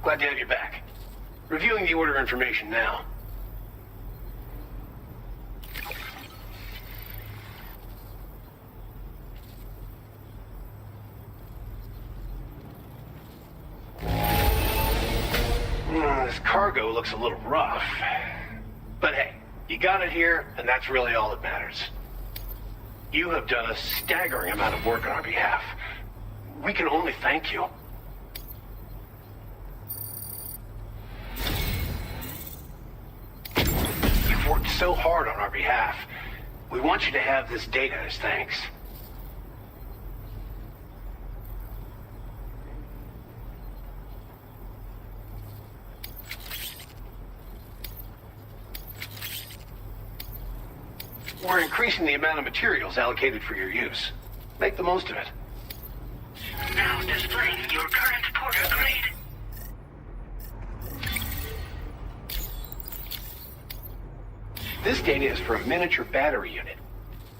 Glad to have you back. Reviewing the order information now. This cargo looks a little rough. But hey, you got it here, and that's really all that matters. You have done a staggering amount of work on our behalf. We can only thank you. You've worked so hard on our behalf. We want you to have this data as thanks. We're increasing the amount of materials allocated for your use. Make the most of it. Now displaying your current porter grade. This data is for a miniature battery unit.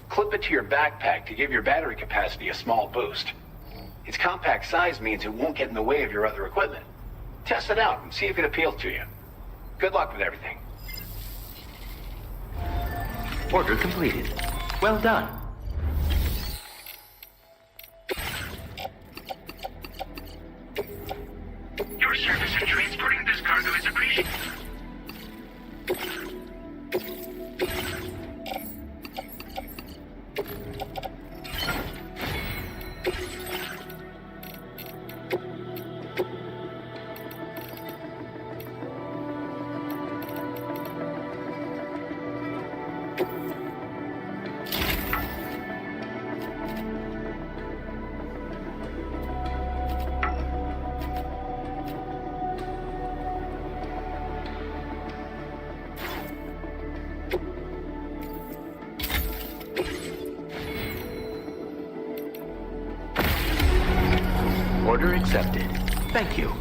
Clip it to your backpack to give your battery capacity a small boost. Its compact size means it won't get in the way of your other equipment. Test it out and see if it appeals to you. Good luck with everything. Order completed. Well done. Your service in transporting this cargo is appreciated. Order accepted. Thank you.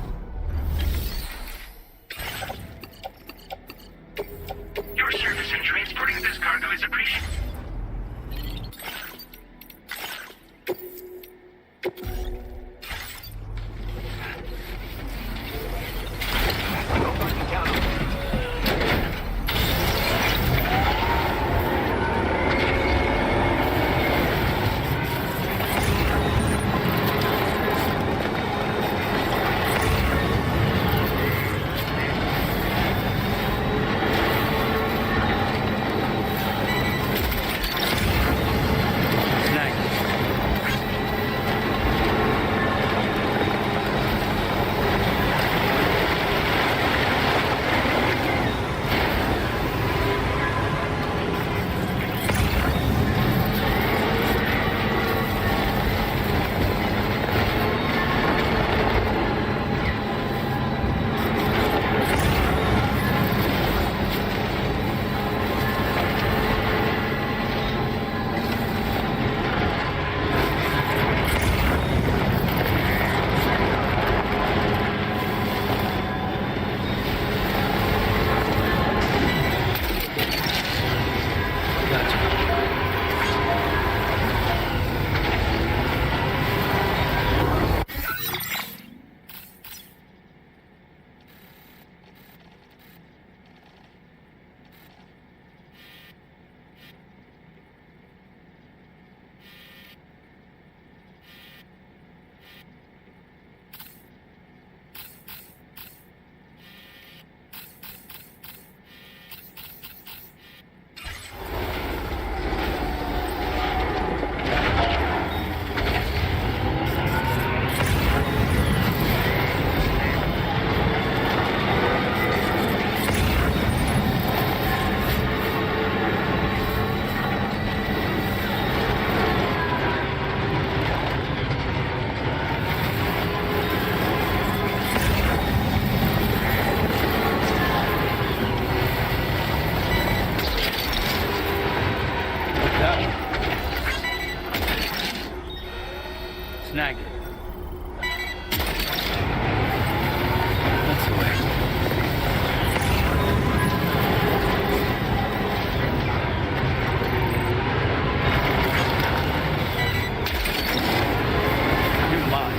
Your service in transporting this cargo is appreciated. Snag it. That's the way. You're mine.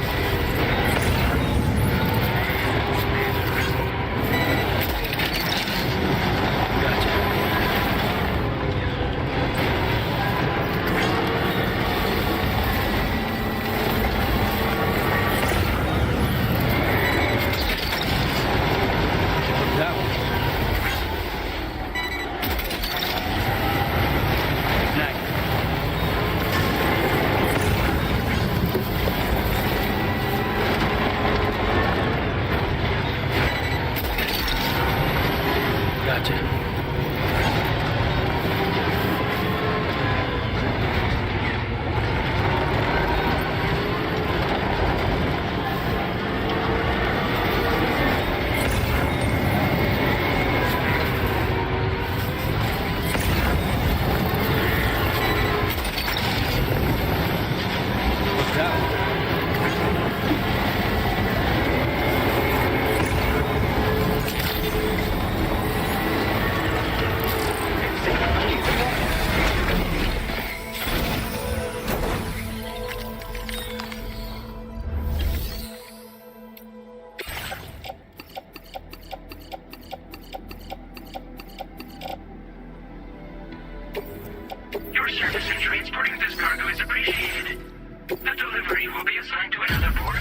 Your service in transporting this cargo is appreciated. The delivery will be assigned to another port.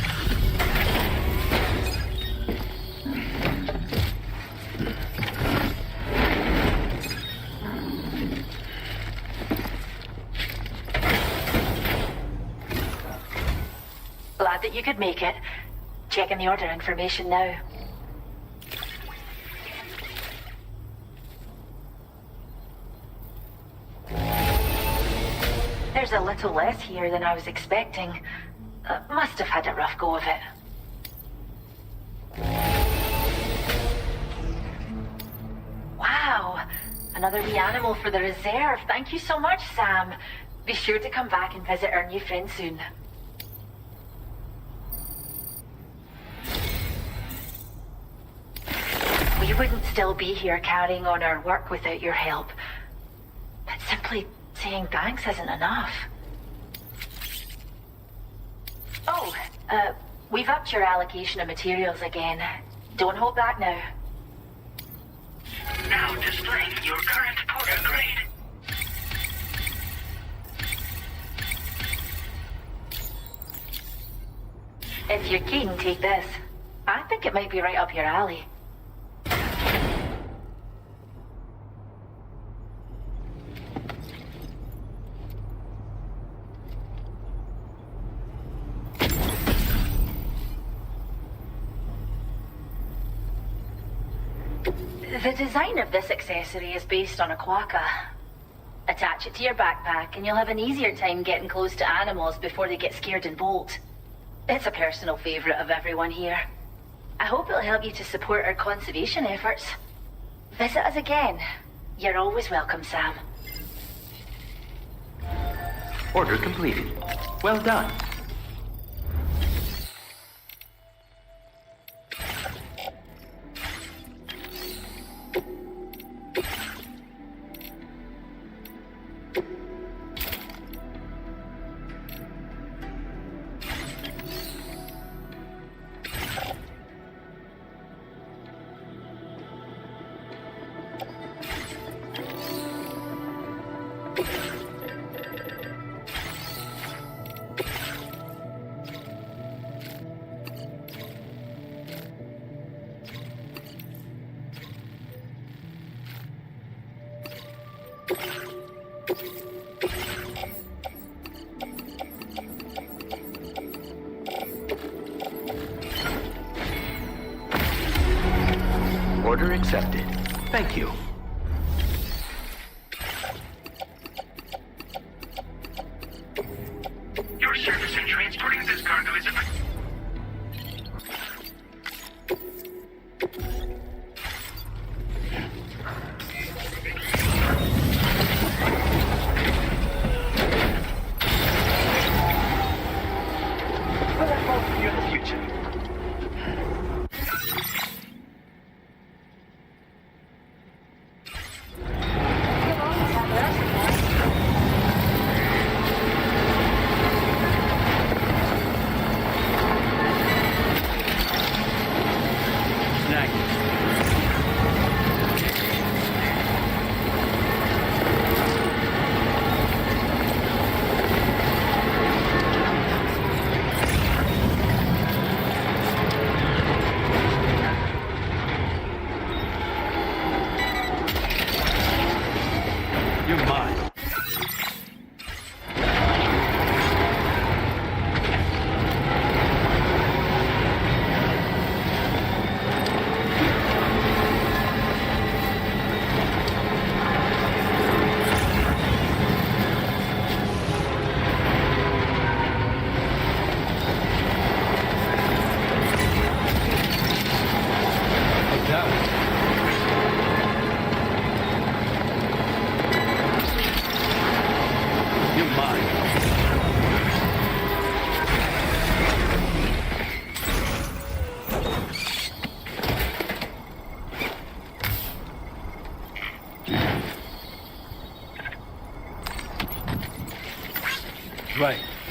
Glad that you could make it. Checking the order information now. There's a little less here than I was expecting. Must have had a rough go of it. Wow, another wee animal for the reserve. Thank you so much, Sam. Be sure to come back and visit our new friend soon. We wouldn't still be here carrying on our work without your help. But simply saying thanks isn't enough. Oh, we've upped your allocation of materials again. Don't hold back now. Now displaying your current porter grade. If you're keen, take this. I think it might be right up your alley. The design of this accessory is based on a quokka. Attach it to your backpack and you'll have an easier time getting close to animals before they get scared and bolt. It's a personal favorite of everyone here. I hope it'll help you to support our conservation efforts. Visit us again. You're always welcome, Sam. Order completed. Well done. Order accepted. Thank you. Your service in transporting this cargo is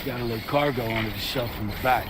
Gotta load cargo onto the shelf in the back.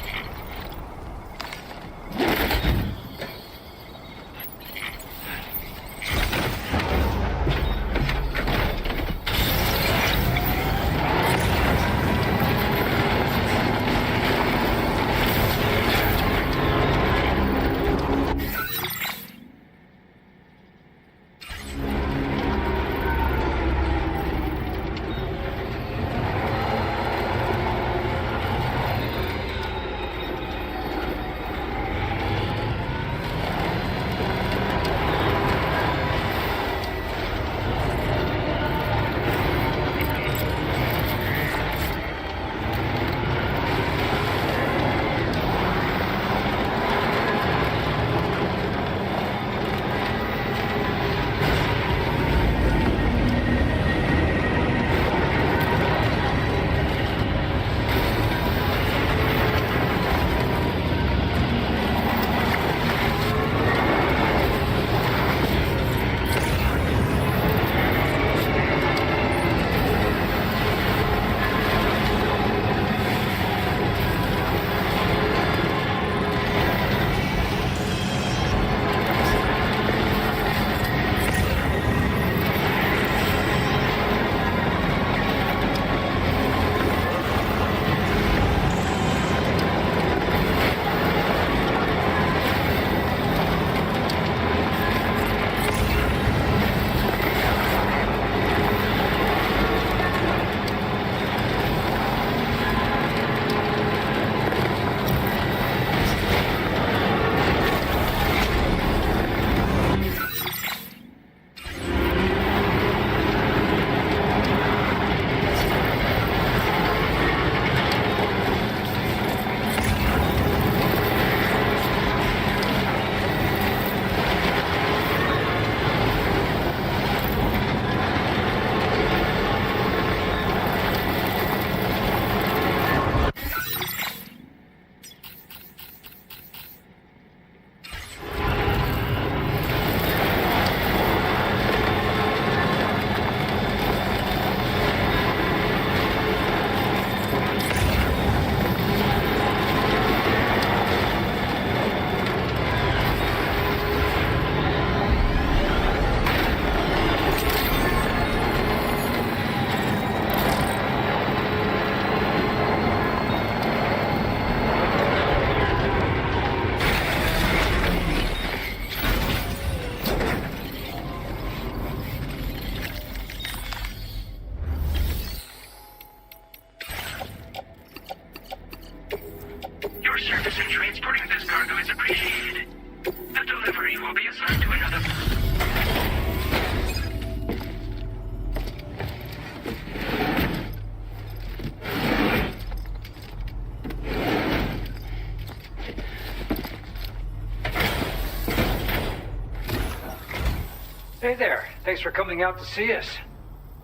Hey there. Thanks for coming out to see us.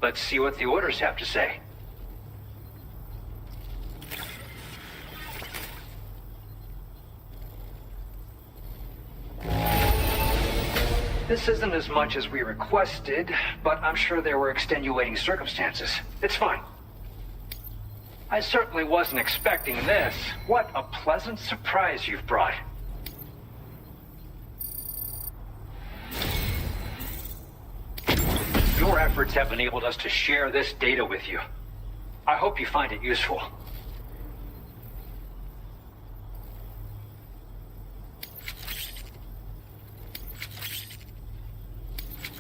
Let's see what the orders have to say. This isn't as much as we requested, but I'm sure there were extenuating circumstances. It's fine. I certainly wasn't expecting this. What a pleasant surprise you've brought. Your efforts have enabled us to share this data with you. I hope you find it useful.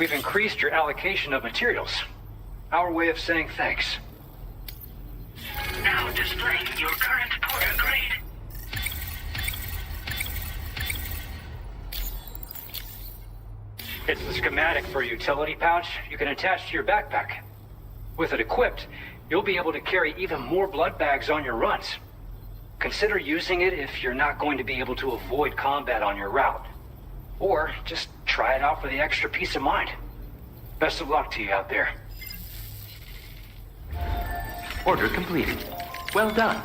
We've increased your allocation of materials. Our way of saying thanks. Now displaying your current porter grade. It's the schematic for a utility pouch you can attach to your backpack. With it equipped, you'll be able to carry even more blood bags on your runs. Consider using it if you're not going to be able to avoid combat on your route. Or just try it out for the extra peace of mind. Best of luck to you out there. Order completed. Well done.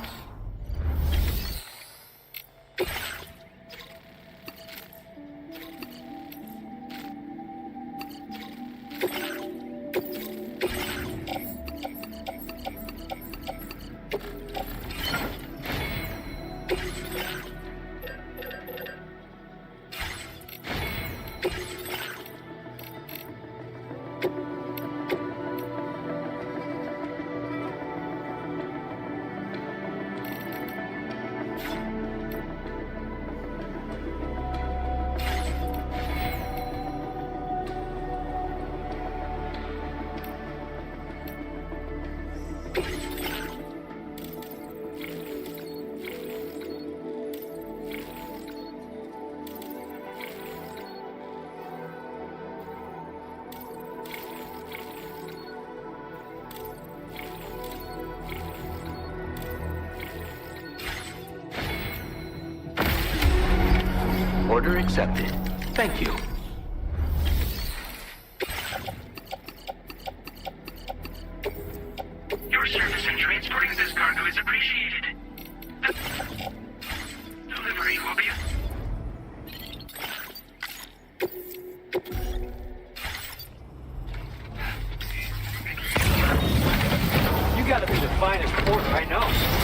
Order accepted. Thank you. Your service in transporting this cargo is appreciated. Delivery will be... You gotta be the finest port I know.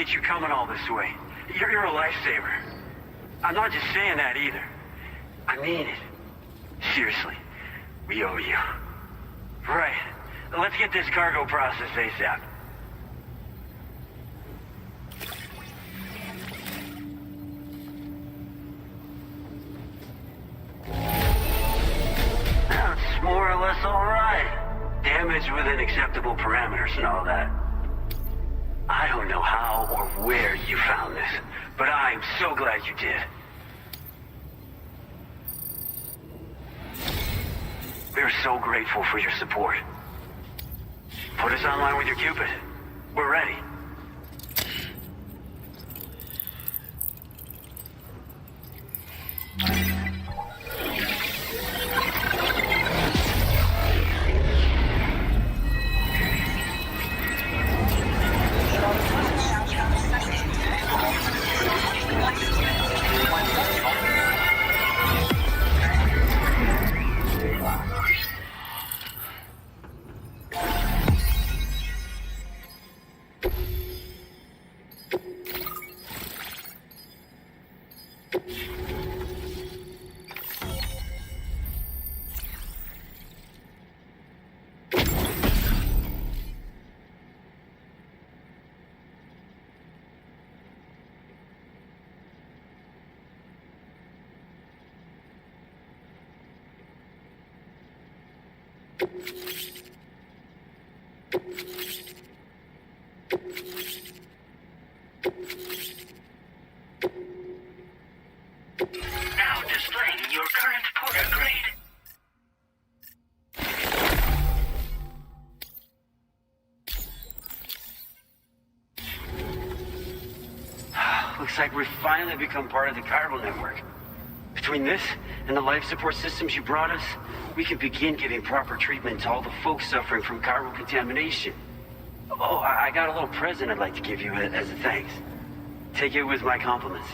appreciate you coming all this way. You're a lifesaver. I'm not just saying that either. I mean it. Seriously, we owe you. Right. Let's get this cargo processed ASAP. That's more or less all right. Damage within acceptable parameters and all that. I don't know how or where you found this, but I'm so glad you did. We're so grateful for your support. Put us online with your Cupid. We're ready. Now displaying your current porter grade. Looks like we've finally become part of the chiral network. Between this and the life support systems you brought us, we can begin giving proper treatment to all the folks suffering from chiral contamination. Oh, I got a little present I'd like to give you as a thanks. Take it with my compliments.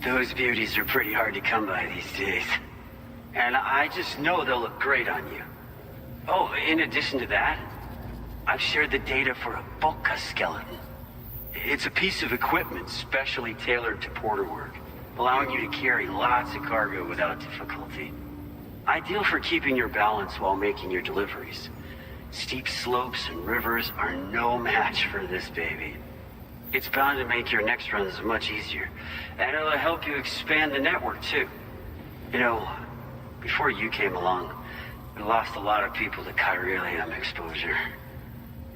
Those beauties are pretty hard to come by these days. And I just know they'll look great on you. Oh, in addition to that, I've shared the data for a Boca skeleton. It's a piece of equipment specially tailored to porter work, allowing you to carry lots of cargo without difficulty. Ideal for keeping your balance while making your deliveries. Steep slopes and rivers are no match for this baby. It's bound to make your next runs much easier, and it'll help you expand the network too. You know, before you came along, we lost a lot of people to chiralium exposure.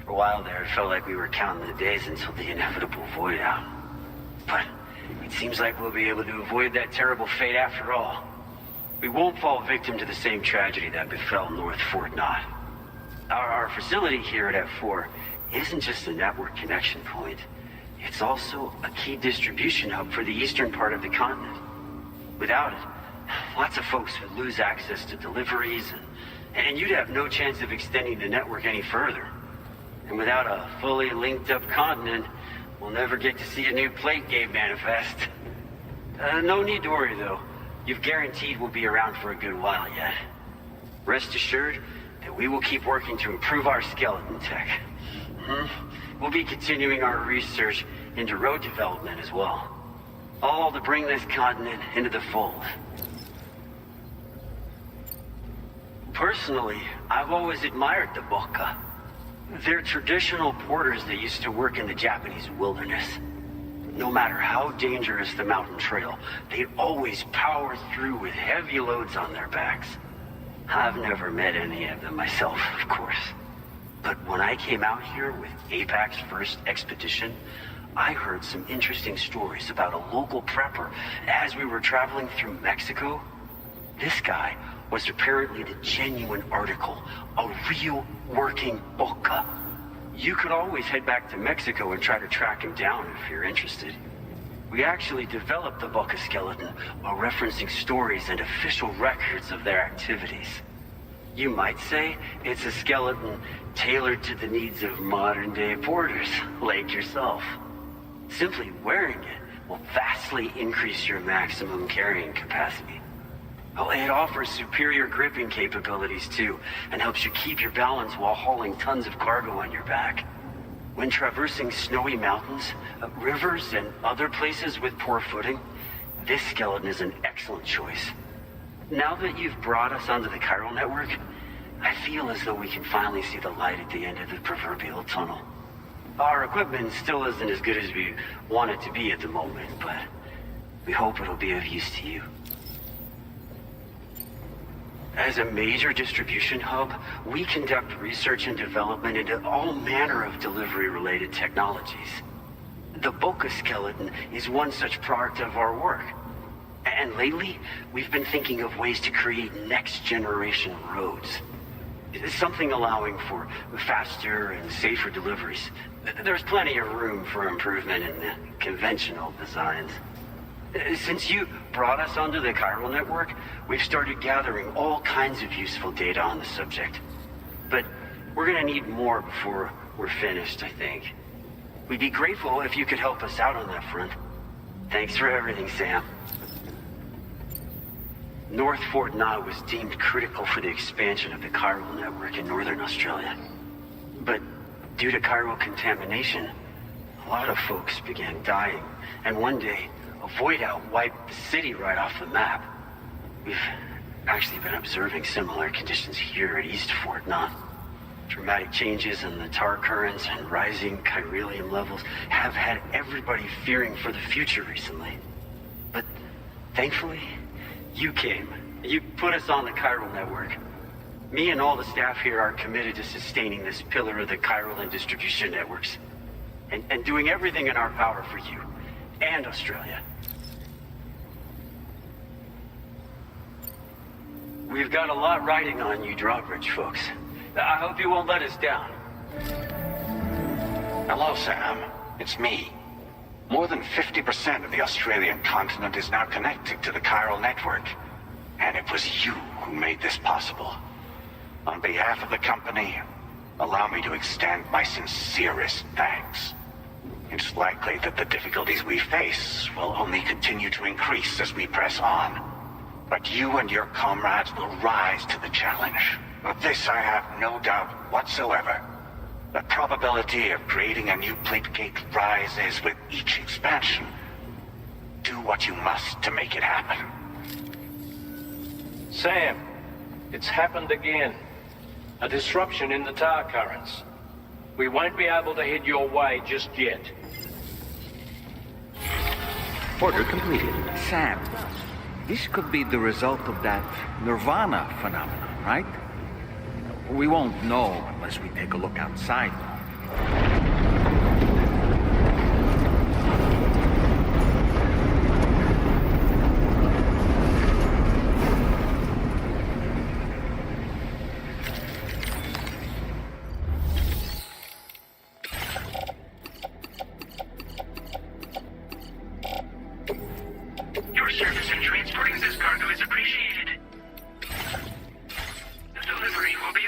For a while there, it felt like we were counting the days until the inevitable void out. But it seems like we'll be able to avoid that terrible fate after all. We won't fall victim to the same tragedy that befell North Fort Knott. Our facility here at F4 isn't just a network connection point. It's also a key distribution hub for the eastern part of the continent. Without it, lots of folks would lose access to deliveries, and you'd have no chance of extending the network any further. And without a fully linked up continent, we'll never get to see a new plate game manifest. No need to worry though. You've guaranteed we'll be around for a good while yet. Rest assured that we will keep working to improve our skeleton tech. We'll be continuing our research into road development as well. All to bring this continent into the fold. Personally, I've always admired the Boca. They're traditional porters that used to work in the Japanese wilderness. No matter how dangerous the mountain trail, they always power through with heavy loads on their backs. I've never met any of them myself, of course. But when I came out here with APAC's first expedition, I heard some interesting stories about a local prepper as we were traveling through Mexico. This guy was apparently the genuine article, a real working Boca. You could always head back to Mexico and try to track him down if you're interested. We actually developed the Boca skeleton while referencing stories and official records of their activities. You might say it's a skeleton tailored to the needs of modern-day porters, like yourself. Simply wearing it will vastly increase your maximum carrying capacity. Oh, it offers superior gripping capabilities too, and helps you keep your balance while hauling tons of cargo on your back. When traversing snowy mountains, rivers, and other places with poor footing, this skeleton is an excellent choice. Now that you've brought us onto the chiral network, I feel as though we can finally see the light at the end of the proverbial tunnel. Our equipment still isn't as good as we want it to be at the moment, but we hope it'll be of use to you. As a major distribution hub, we conduct research and development into all manner of delivery-related technologies. The Boca skeleton is one such product of our work. And lately, we've been thinking of ways to create next-generation roads. Something allowing for faster and safer deliveries. There's plenty of room for improvement in the conventional designs. Since you brought us onto the chiral network, we've started gathering all kinds of useful data on the subject. But we're gonna need more before we're finished, I think. We'd be grateful if you could help us out on that front. Thanks for everything, Sam. North Fort Knott was deemed critical for the expansion of the chiral network in northern Australia. But due to chiral contamination, a lot of folks began dying, and one day, a void out wiped the city right off the map. We've actually been observing similar conditions here at East Fort Knott. Dramatic changes in the tar currents and rising chiralium levels have had everybody fearing for the future recently. But thankfully, you came. You put us on the chiral network. Me and all the staff here are committed to sustaining this pillar of the chiral and distribution networks. And doing everything in our power for you and Australia. We've got a lot riding on you drawbridge folks. I hope you won't let us down. Hello, Sam. It's me. More than 50% of the Australian continent is now connected to the chiral network. And it was you who made this possible. On behalf of the company, allow me to extend my sincerest thanks. It's likely that the difficulties we face will only continue to increase as we press on. But you and your comrades will rise to the challenge. Of this I have no doubt whatsoever. The probability of creating a new plate gate rises with each expansion. Do what you must to make it happen. Sam, it's happened again. A disruption in the tar currents. We won't be able to head your way just yet. Order completed. Sam, this could be the result of that nirvana phenomenon, right? We won't know unless we take a look outside. Your service in transporting this cargo is appreciated. The delivery will be...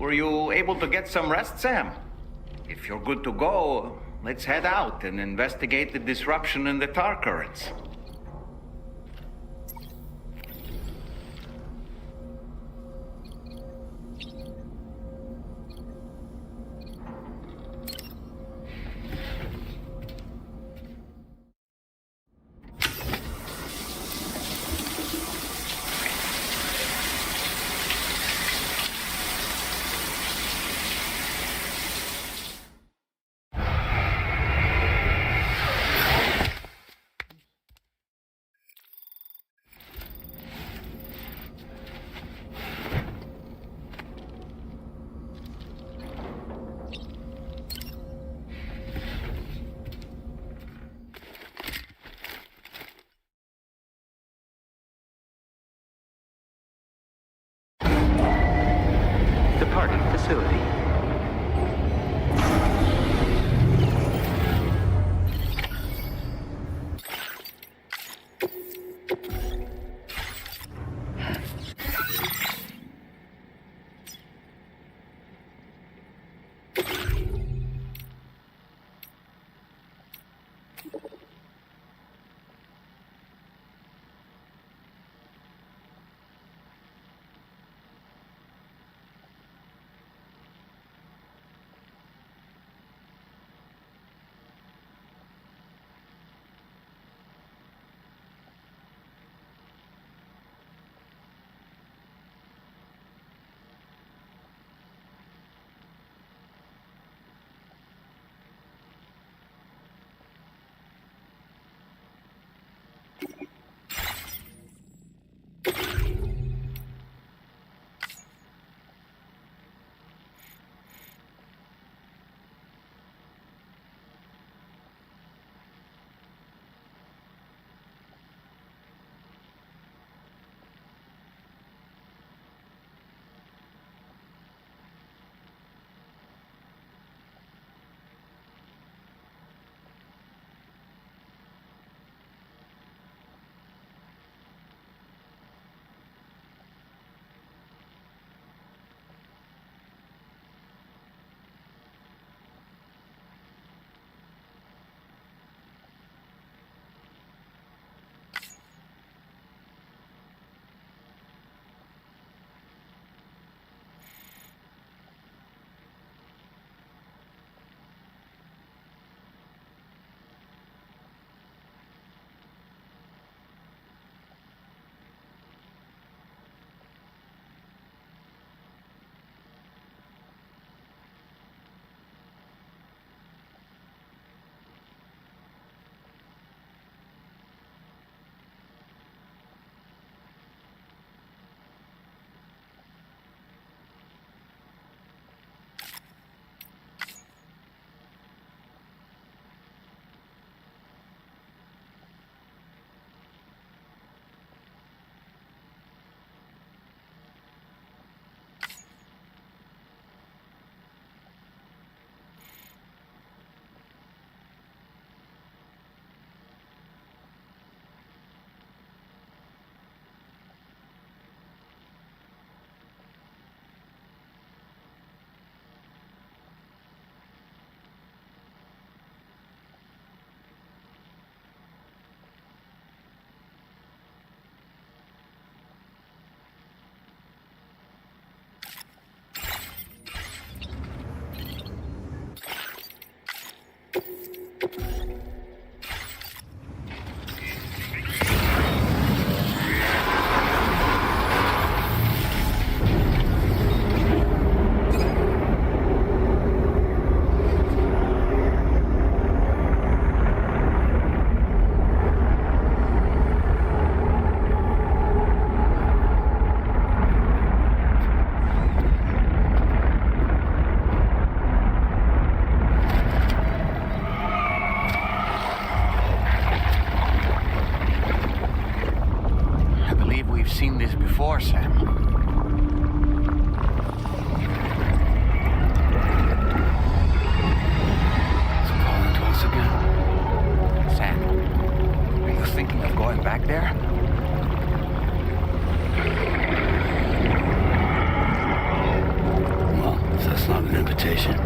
Were you able to get some rest, Sam? If you're good to go, let's head out and investigate the disruption in the tar currents. seen this before, Sam. It's calling to us again. Sam, are you thinking of going back there? Well, that's not an invitation.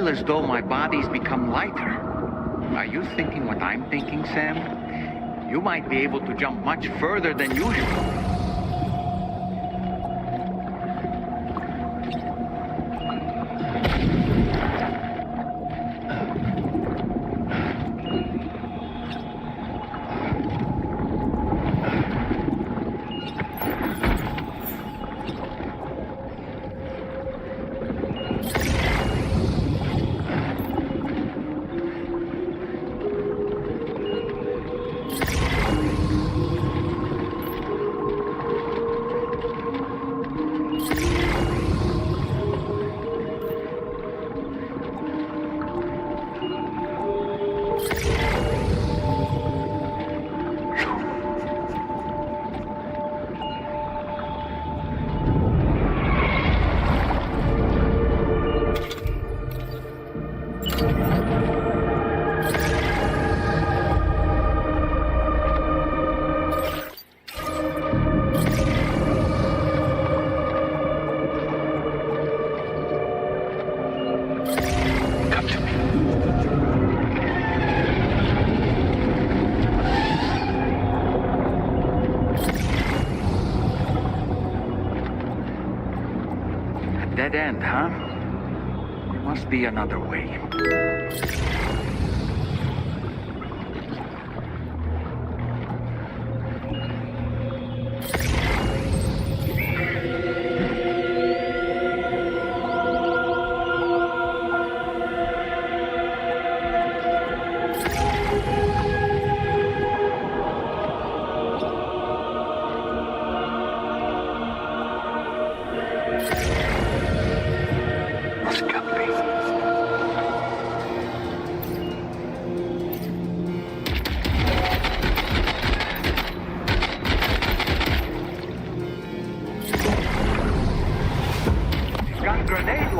As though my body's become lighter. Are you thinking what I'm thinking, Sam? You might be able to jump much further than usual. Dead end, huh? There must be another way.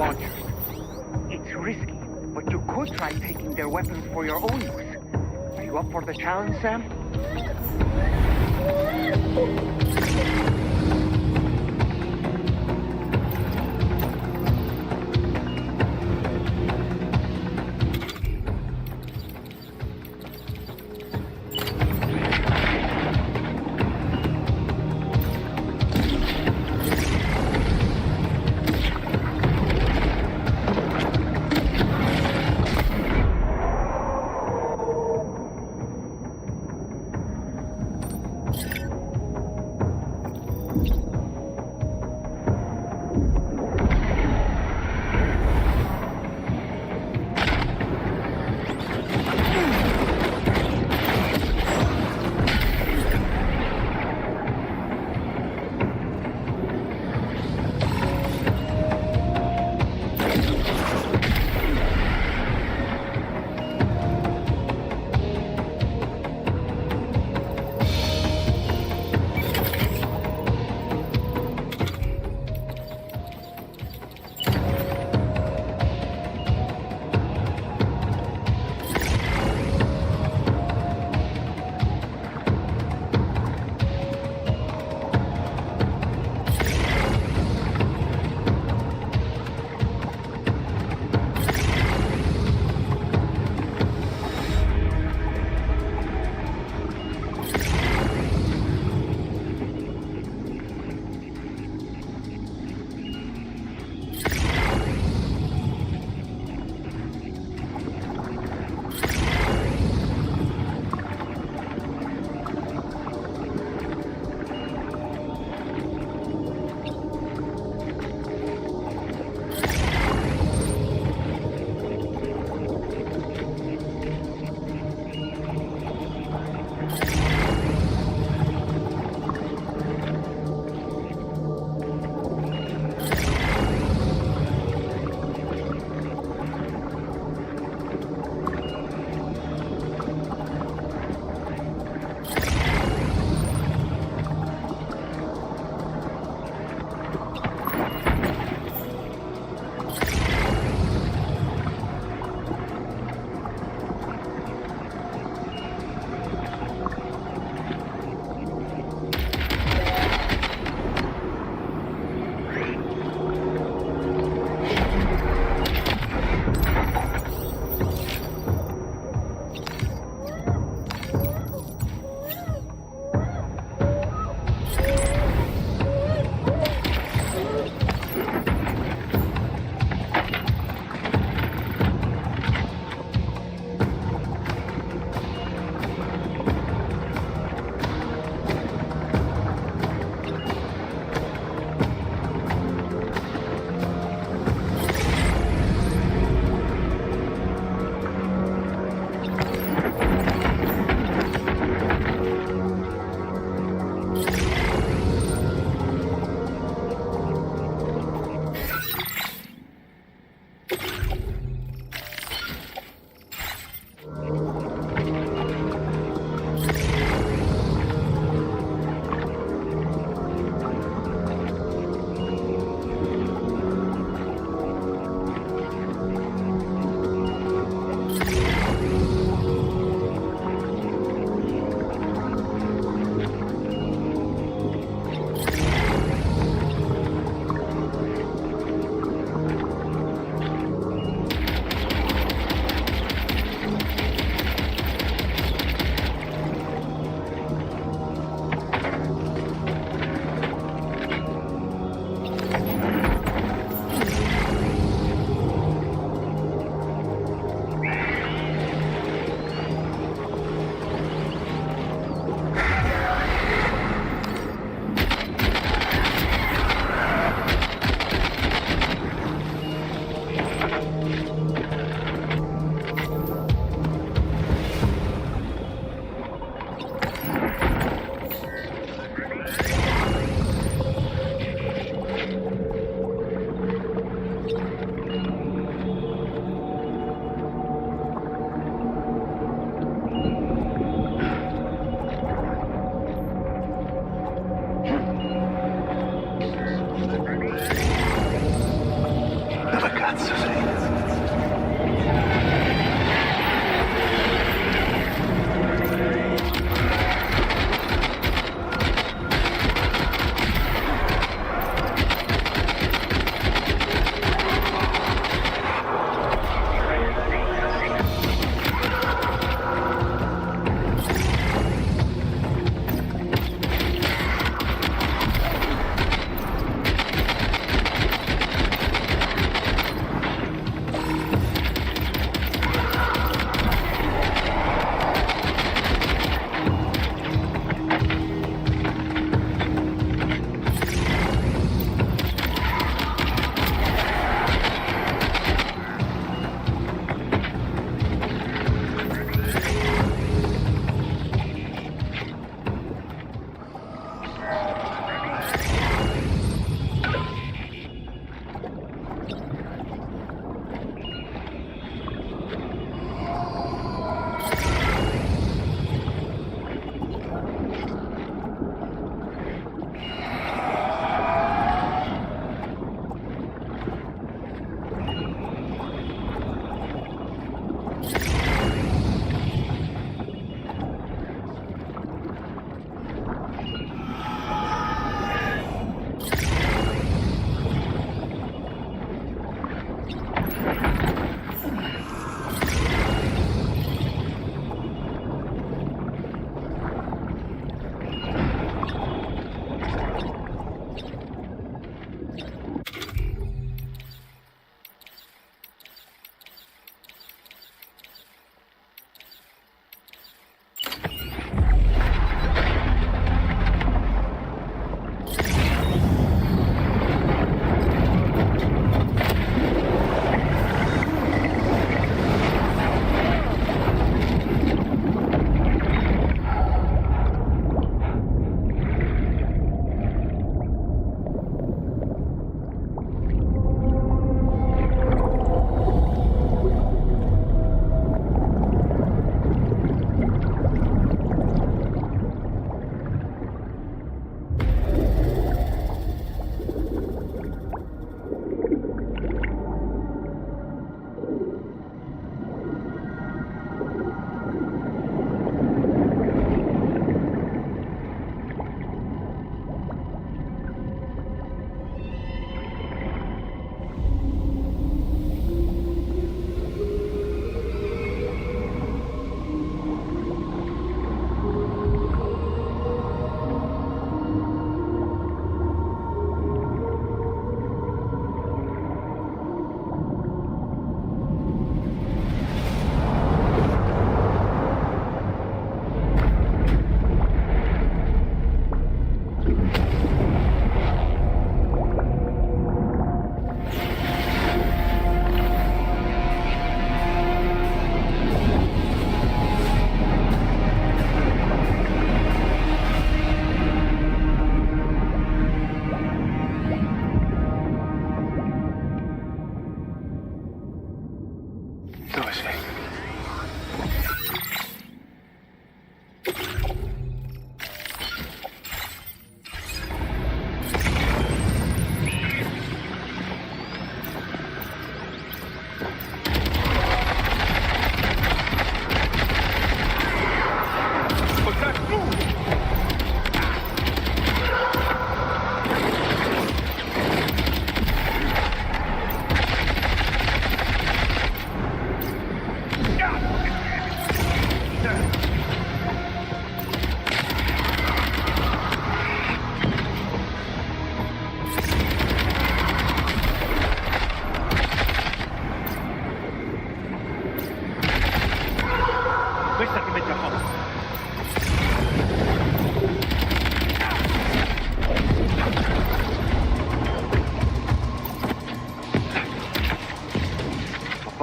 launchers. It's risky, but you could try taking their weapons for your own use. Are you up for the challenge, Sam?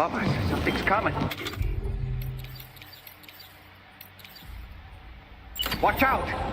up. Something's coming. Watch out!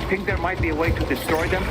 Think there might be a way to destroy them?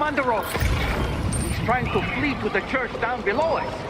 under us. He's trying to flee to the church down below us.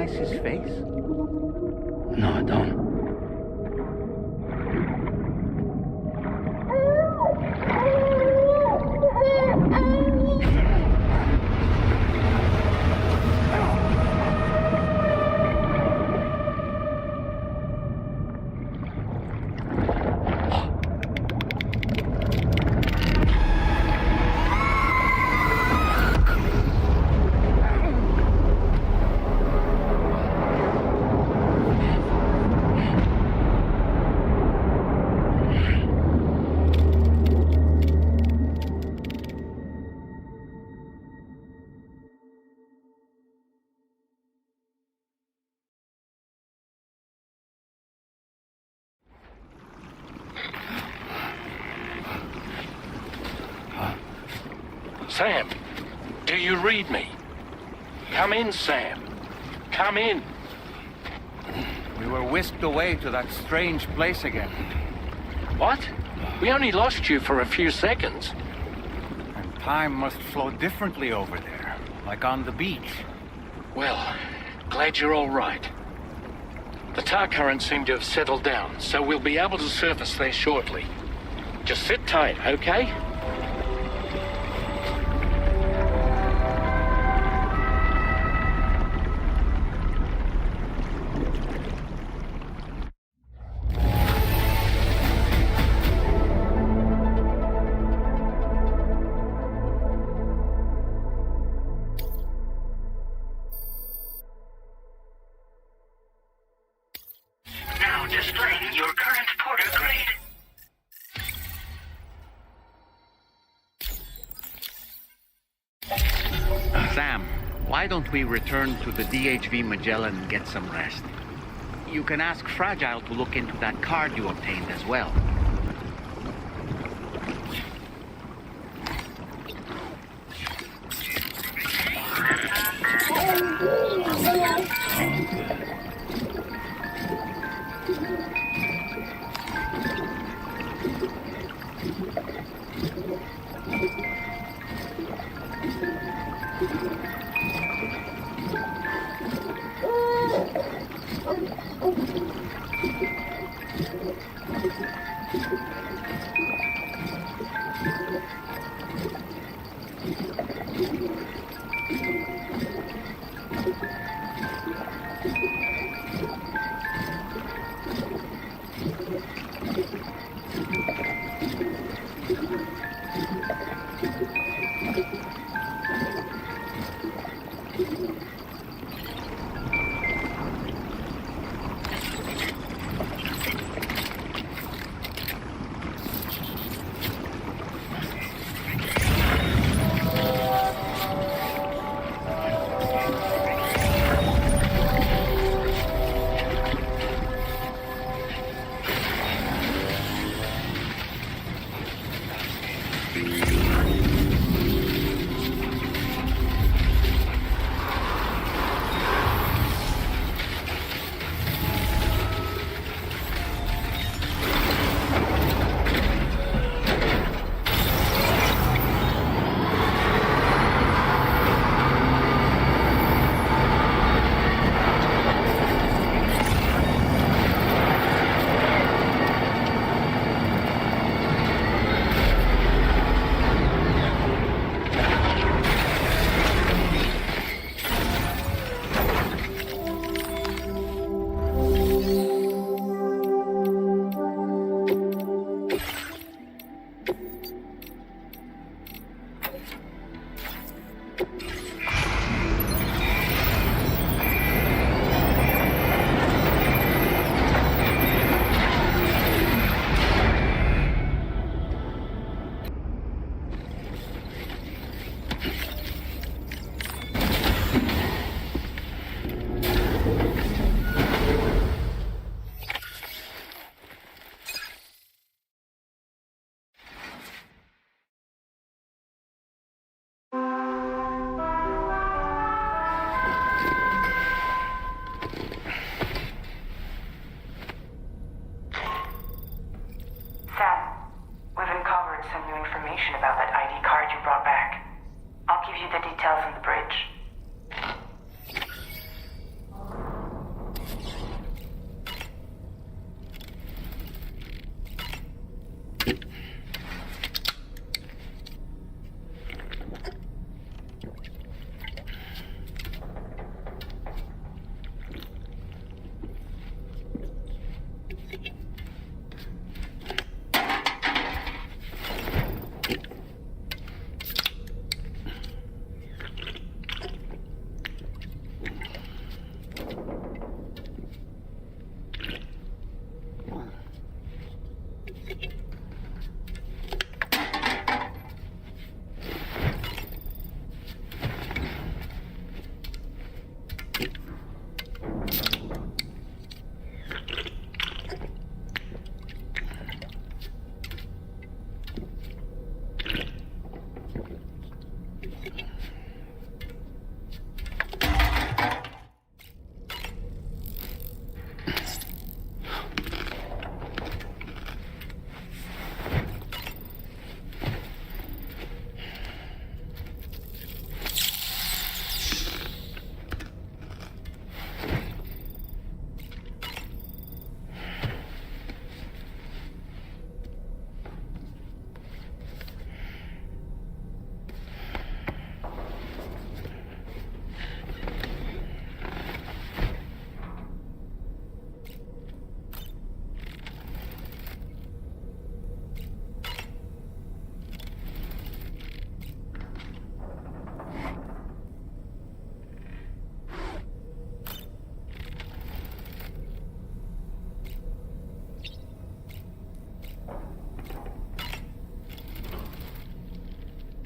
His face? No, I don't. Sam, do you read me? Come in, Sam. Come in. We were whisked away to that strange place again. What? We only lost you for a few seconds. And time must flow differently over there, like on the beach. Well, glad you're all right. The tar currents seem to have settled down, so we'll be able to surface there shortly. Just sit tight, okay? Displaying your current porter grade. Sam, why don't we return to the DHV Magellan and get some rest? You can ask Fragile to look into that card you obtained as well.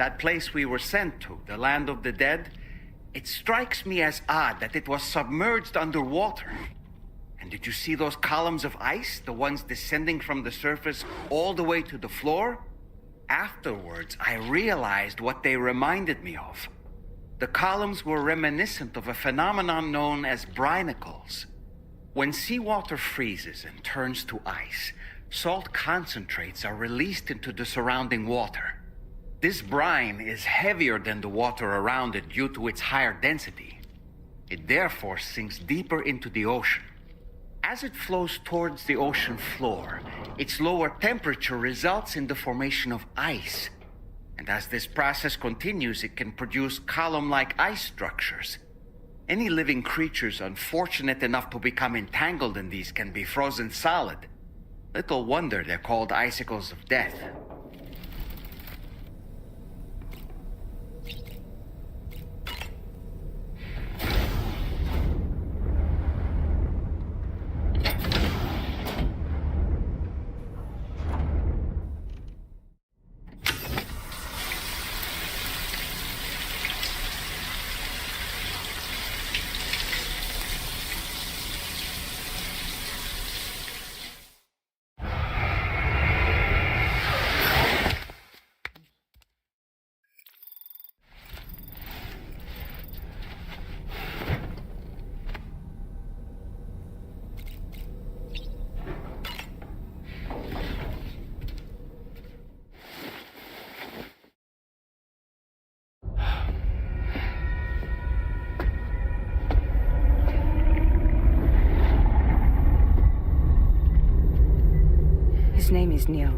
That place we were sent to, the land of the dead, it strikes me as odd that it was submerged underwater. And did you see those columns of ice, the ones descending from the surface all the way to the floor? Afterwards, I realized what they reminded me of. The columns were reminiscent of a phenomenon known as brinicles. When seawater freezes and turns to ice, salt concentrates are released into the surrounding water. This brine is heavier than the water around it due to its higher density. It therefore sinks deeper into the ocean. As it flows towards the ocean floor, its lower temperature results in the formation of ice. And as this process continues, it can produce column-like ice structures. Any living creatures unfortunate enough to become entangled in these can be frozen solid. Little wonder they're called icicles of death. His name is Neil.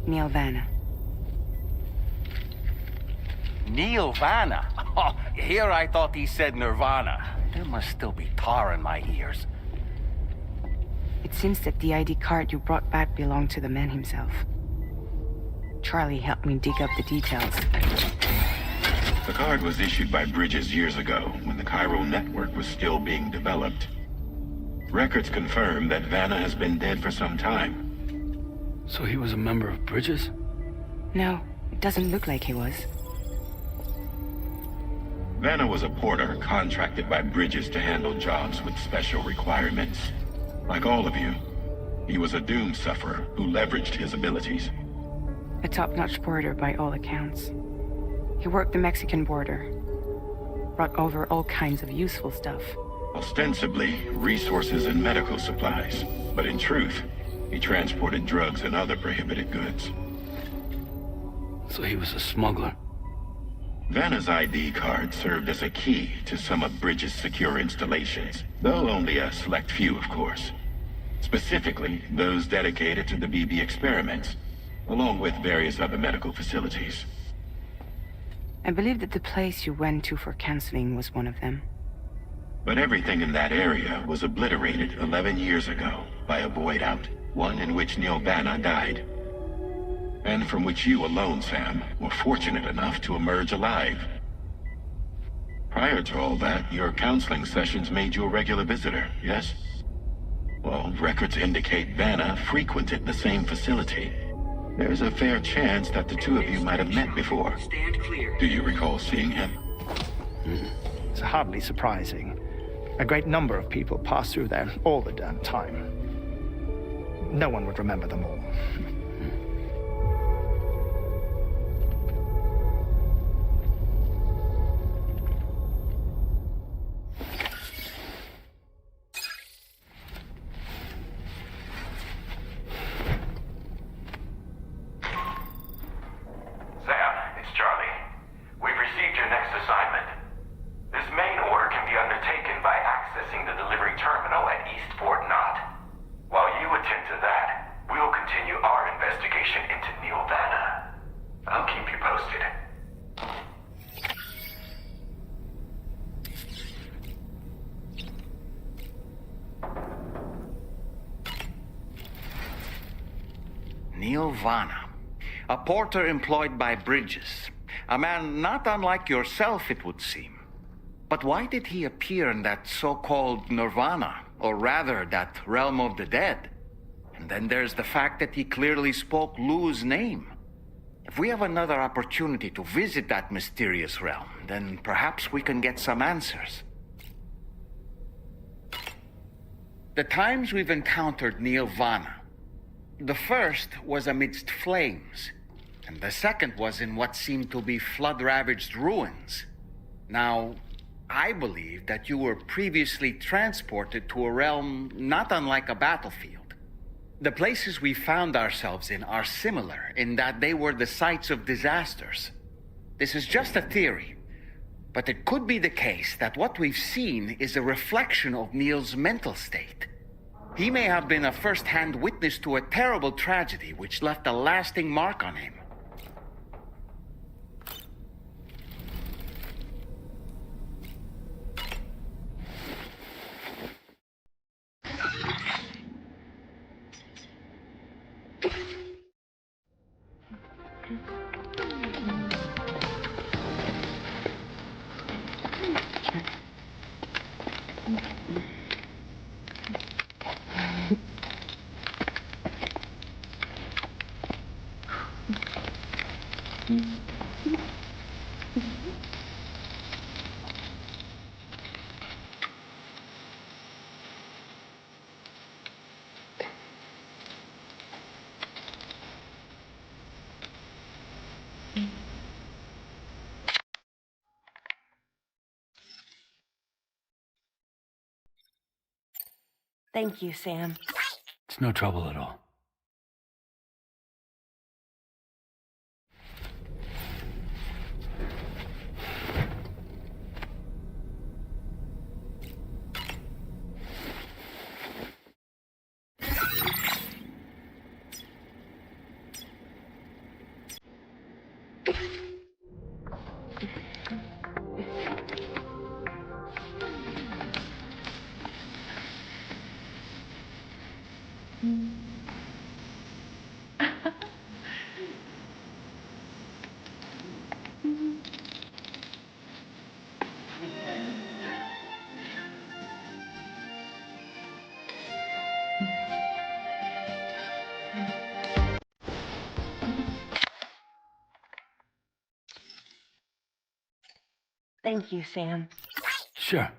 Neil Vanna. Neil Vanna? Oh, here I thought he said Nirvana. There must still be tar in my ears. It seems that the ID card you brought back belonged to the man himself. Charlie helped me dig up the details. The card was issued by Bridges years ago, when the chiral network was still being developed. Records confirm that Vanna has been dead for some time. So he was a member of Bridges? No, it doesn't look like he was. Vanna was a porter contracted by Bridges to handle jobs with special requirements. Like all of you, he was a doom sufferer who leveraged his abilities. A top-notch porter by all accounts. He worked the Mexican border. Brought over all kinds of useful stuff. Ostensibly, resources and medical supplies. But in truth, he transported drugs and other prohibited goods. So he was a smuggler. Vanna's ID card served as a key to some of Bridges' secure installations, though only a select few, of course. Specifically, those dedicated to the BB experiments, along with various other medical facilities. I believe that the place you went to for counseling was one of them. But everything in that area was obliterated 11 years ago by a void out, one in which Neil Vanna died. And from which you alone, Sam, were fortunate enough to emerge alive. Prior to all that, your counseling sessions made you a regular visitor, yes? Well, records indicate Vanna frequented the same facility. There's a fair chance that the two of you might have met before. Stand clear. Do you recall seeing him? It's hardly surprising. A great number of people pass through there all the damn time. No one would remember them all. Neil Vanna, a porter employed by Bridges. A man not unlike yourself, it would seem. But why did he appear in that so-called nirvana, or rather, that realm of the dead? And then there's the fact that he clearly spoke Lou's name. If we have another opportunity to visit that mysterious realm, then perhaps we can get some answers. The times we've encountered Neil Vanna, the first was amidst flames, and the second was in what seemed to be flood-ravaged ruins. Now, I believe that you were previously transported to a realm not unlike a battlefield. The places we found ourselves in are similar in that they were the sites of disasters. This is just a theory, but it could be the case that what we've seen is a reflection of Neil's mental state. He may have been a first-hand witness to a terrible tragedy which left a lasting mark on him. Thank you, Sam. It's no trouble at all. Thank you, Sam. Sure.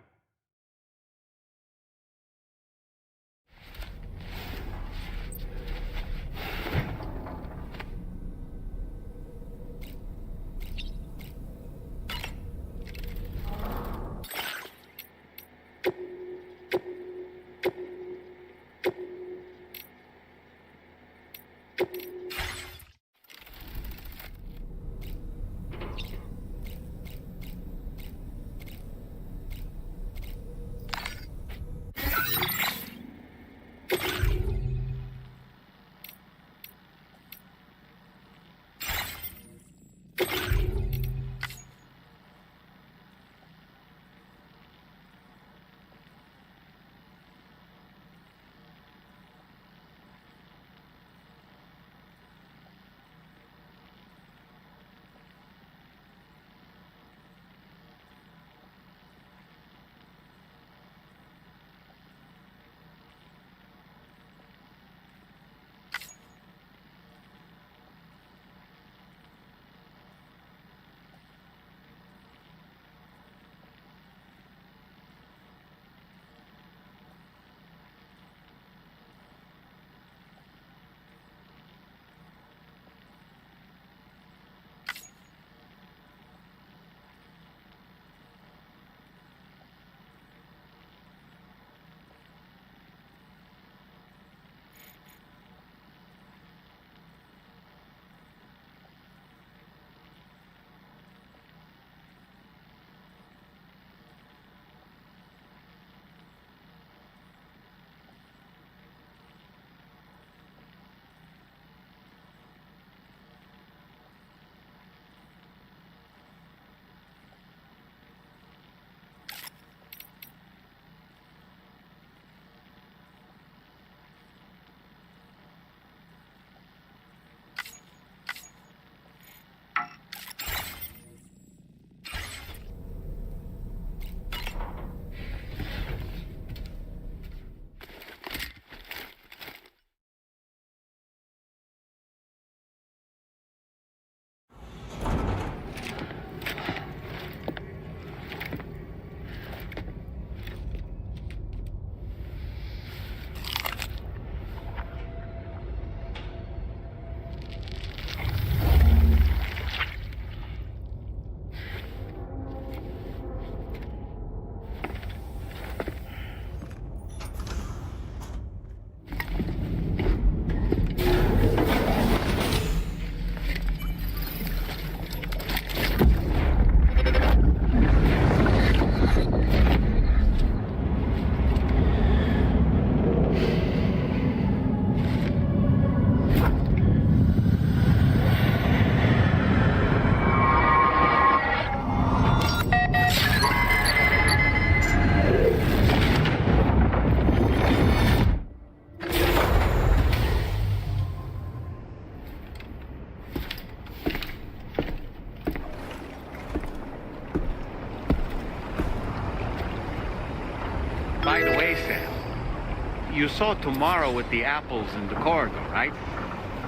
By the way, Sam, you saw Tomorrow with the apples in the corridor, right?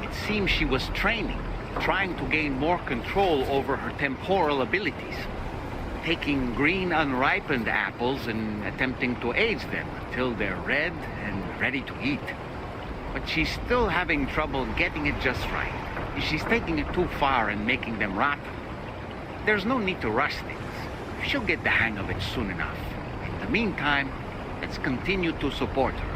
It seems she was training, trying to gain more control over her temporal abilities. Taking green unripened apples and attempting to age them until they're red and ready to eat. But she's still having trouble getting it just right. She's taking it too far and making them rotten. There's no need to rush things. She'll get the hang of it soon enough. In the meantime, let's continue to support her.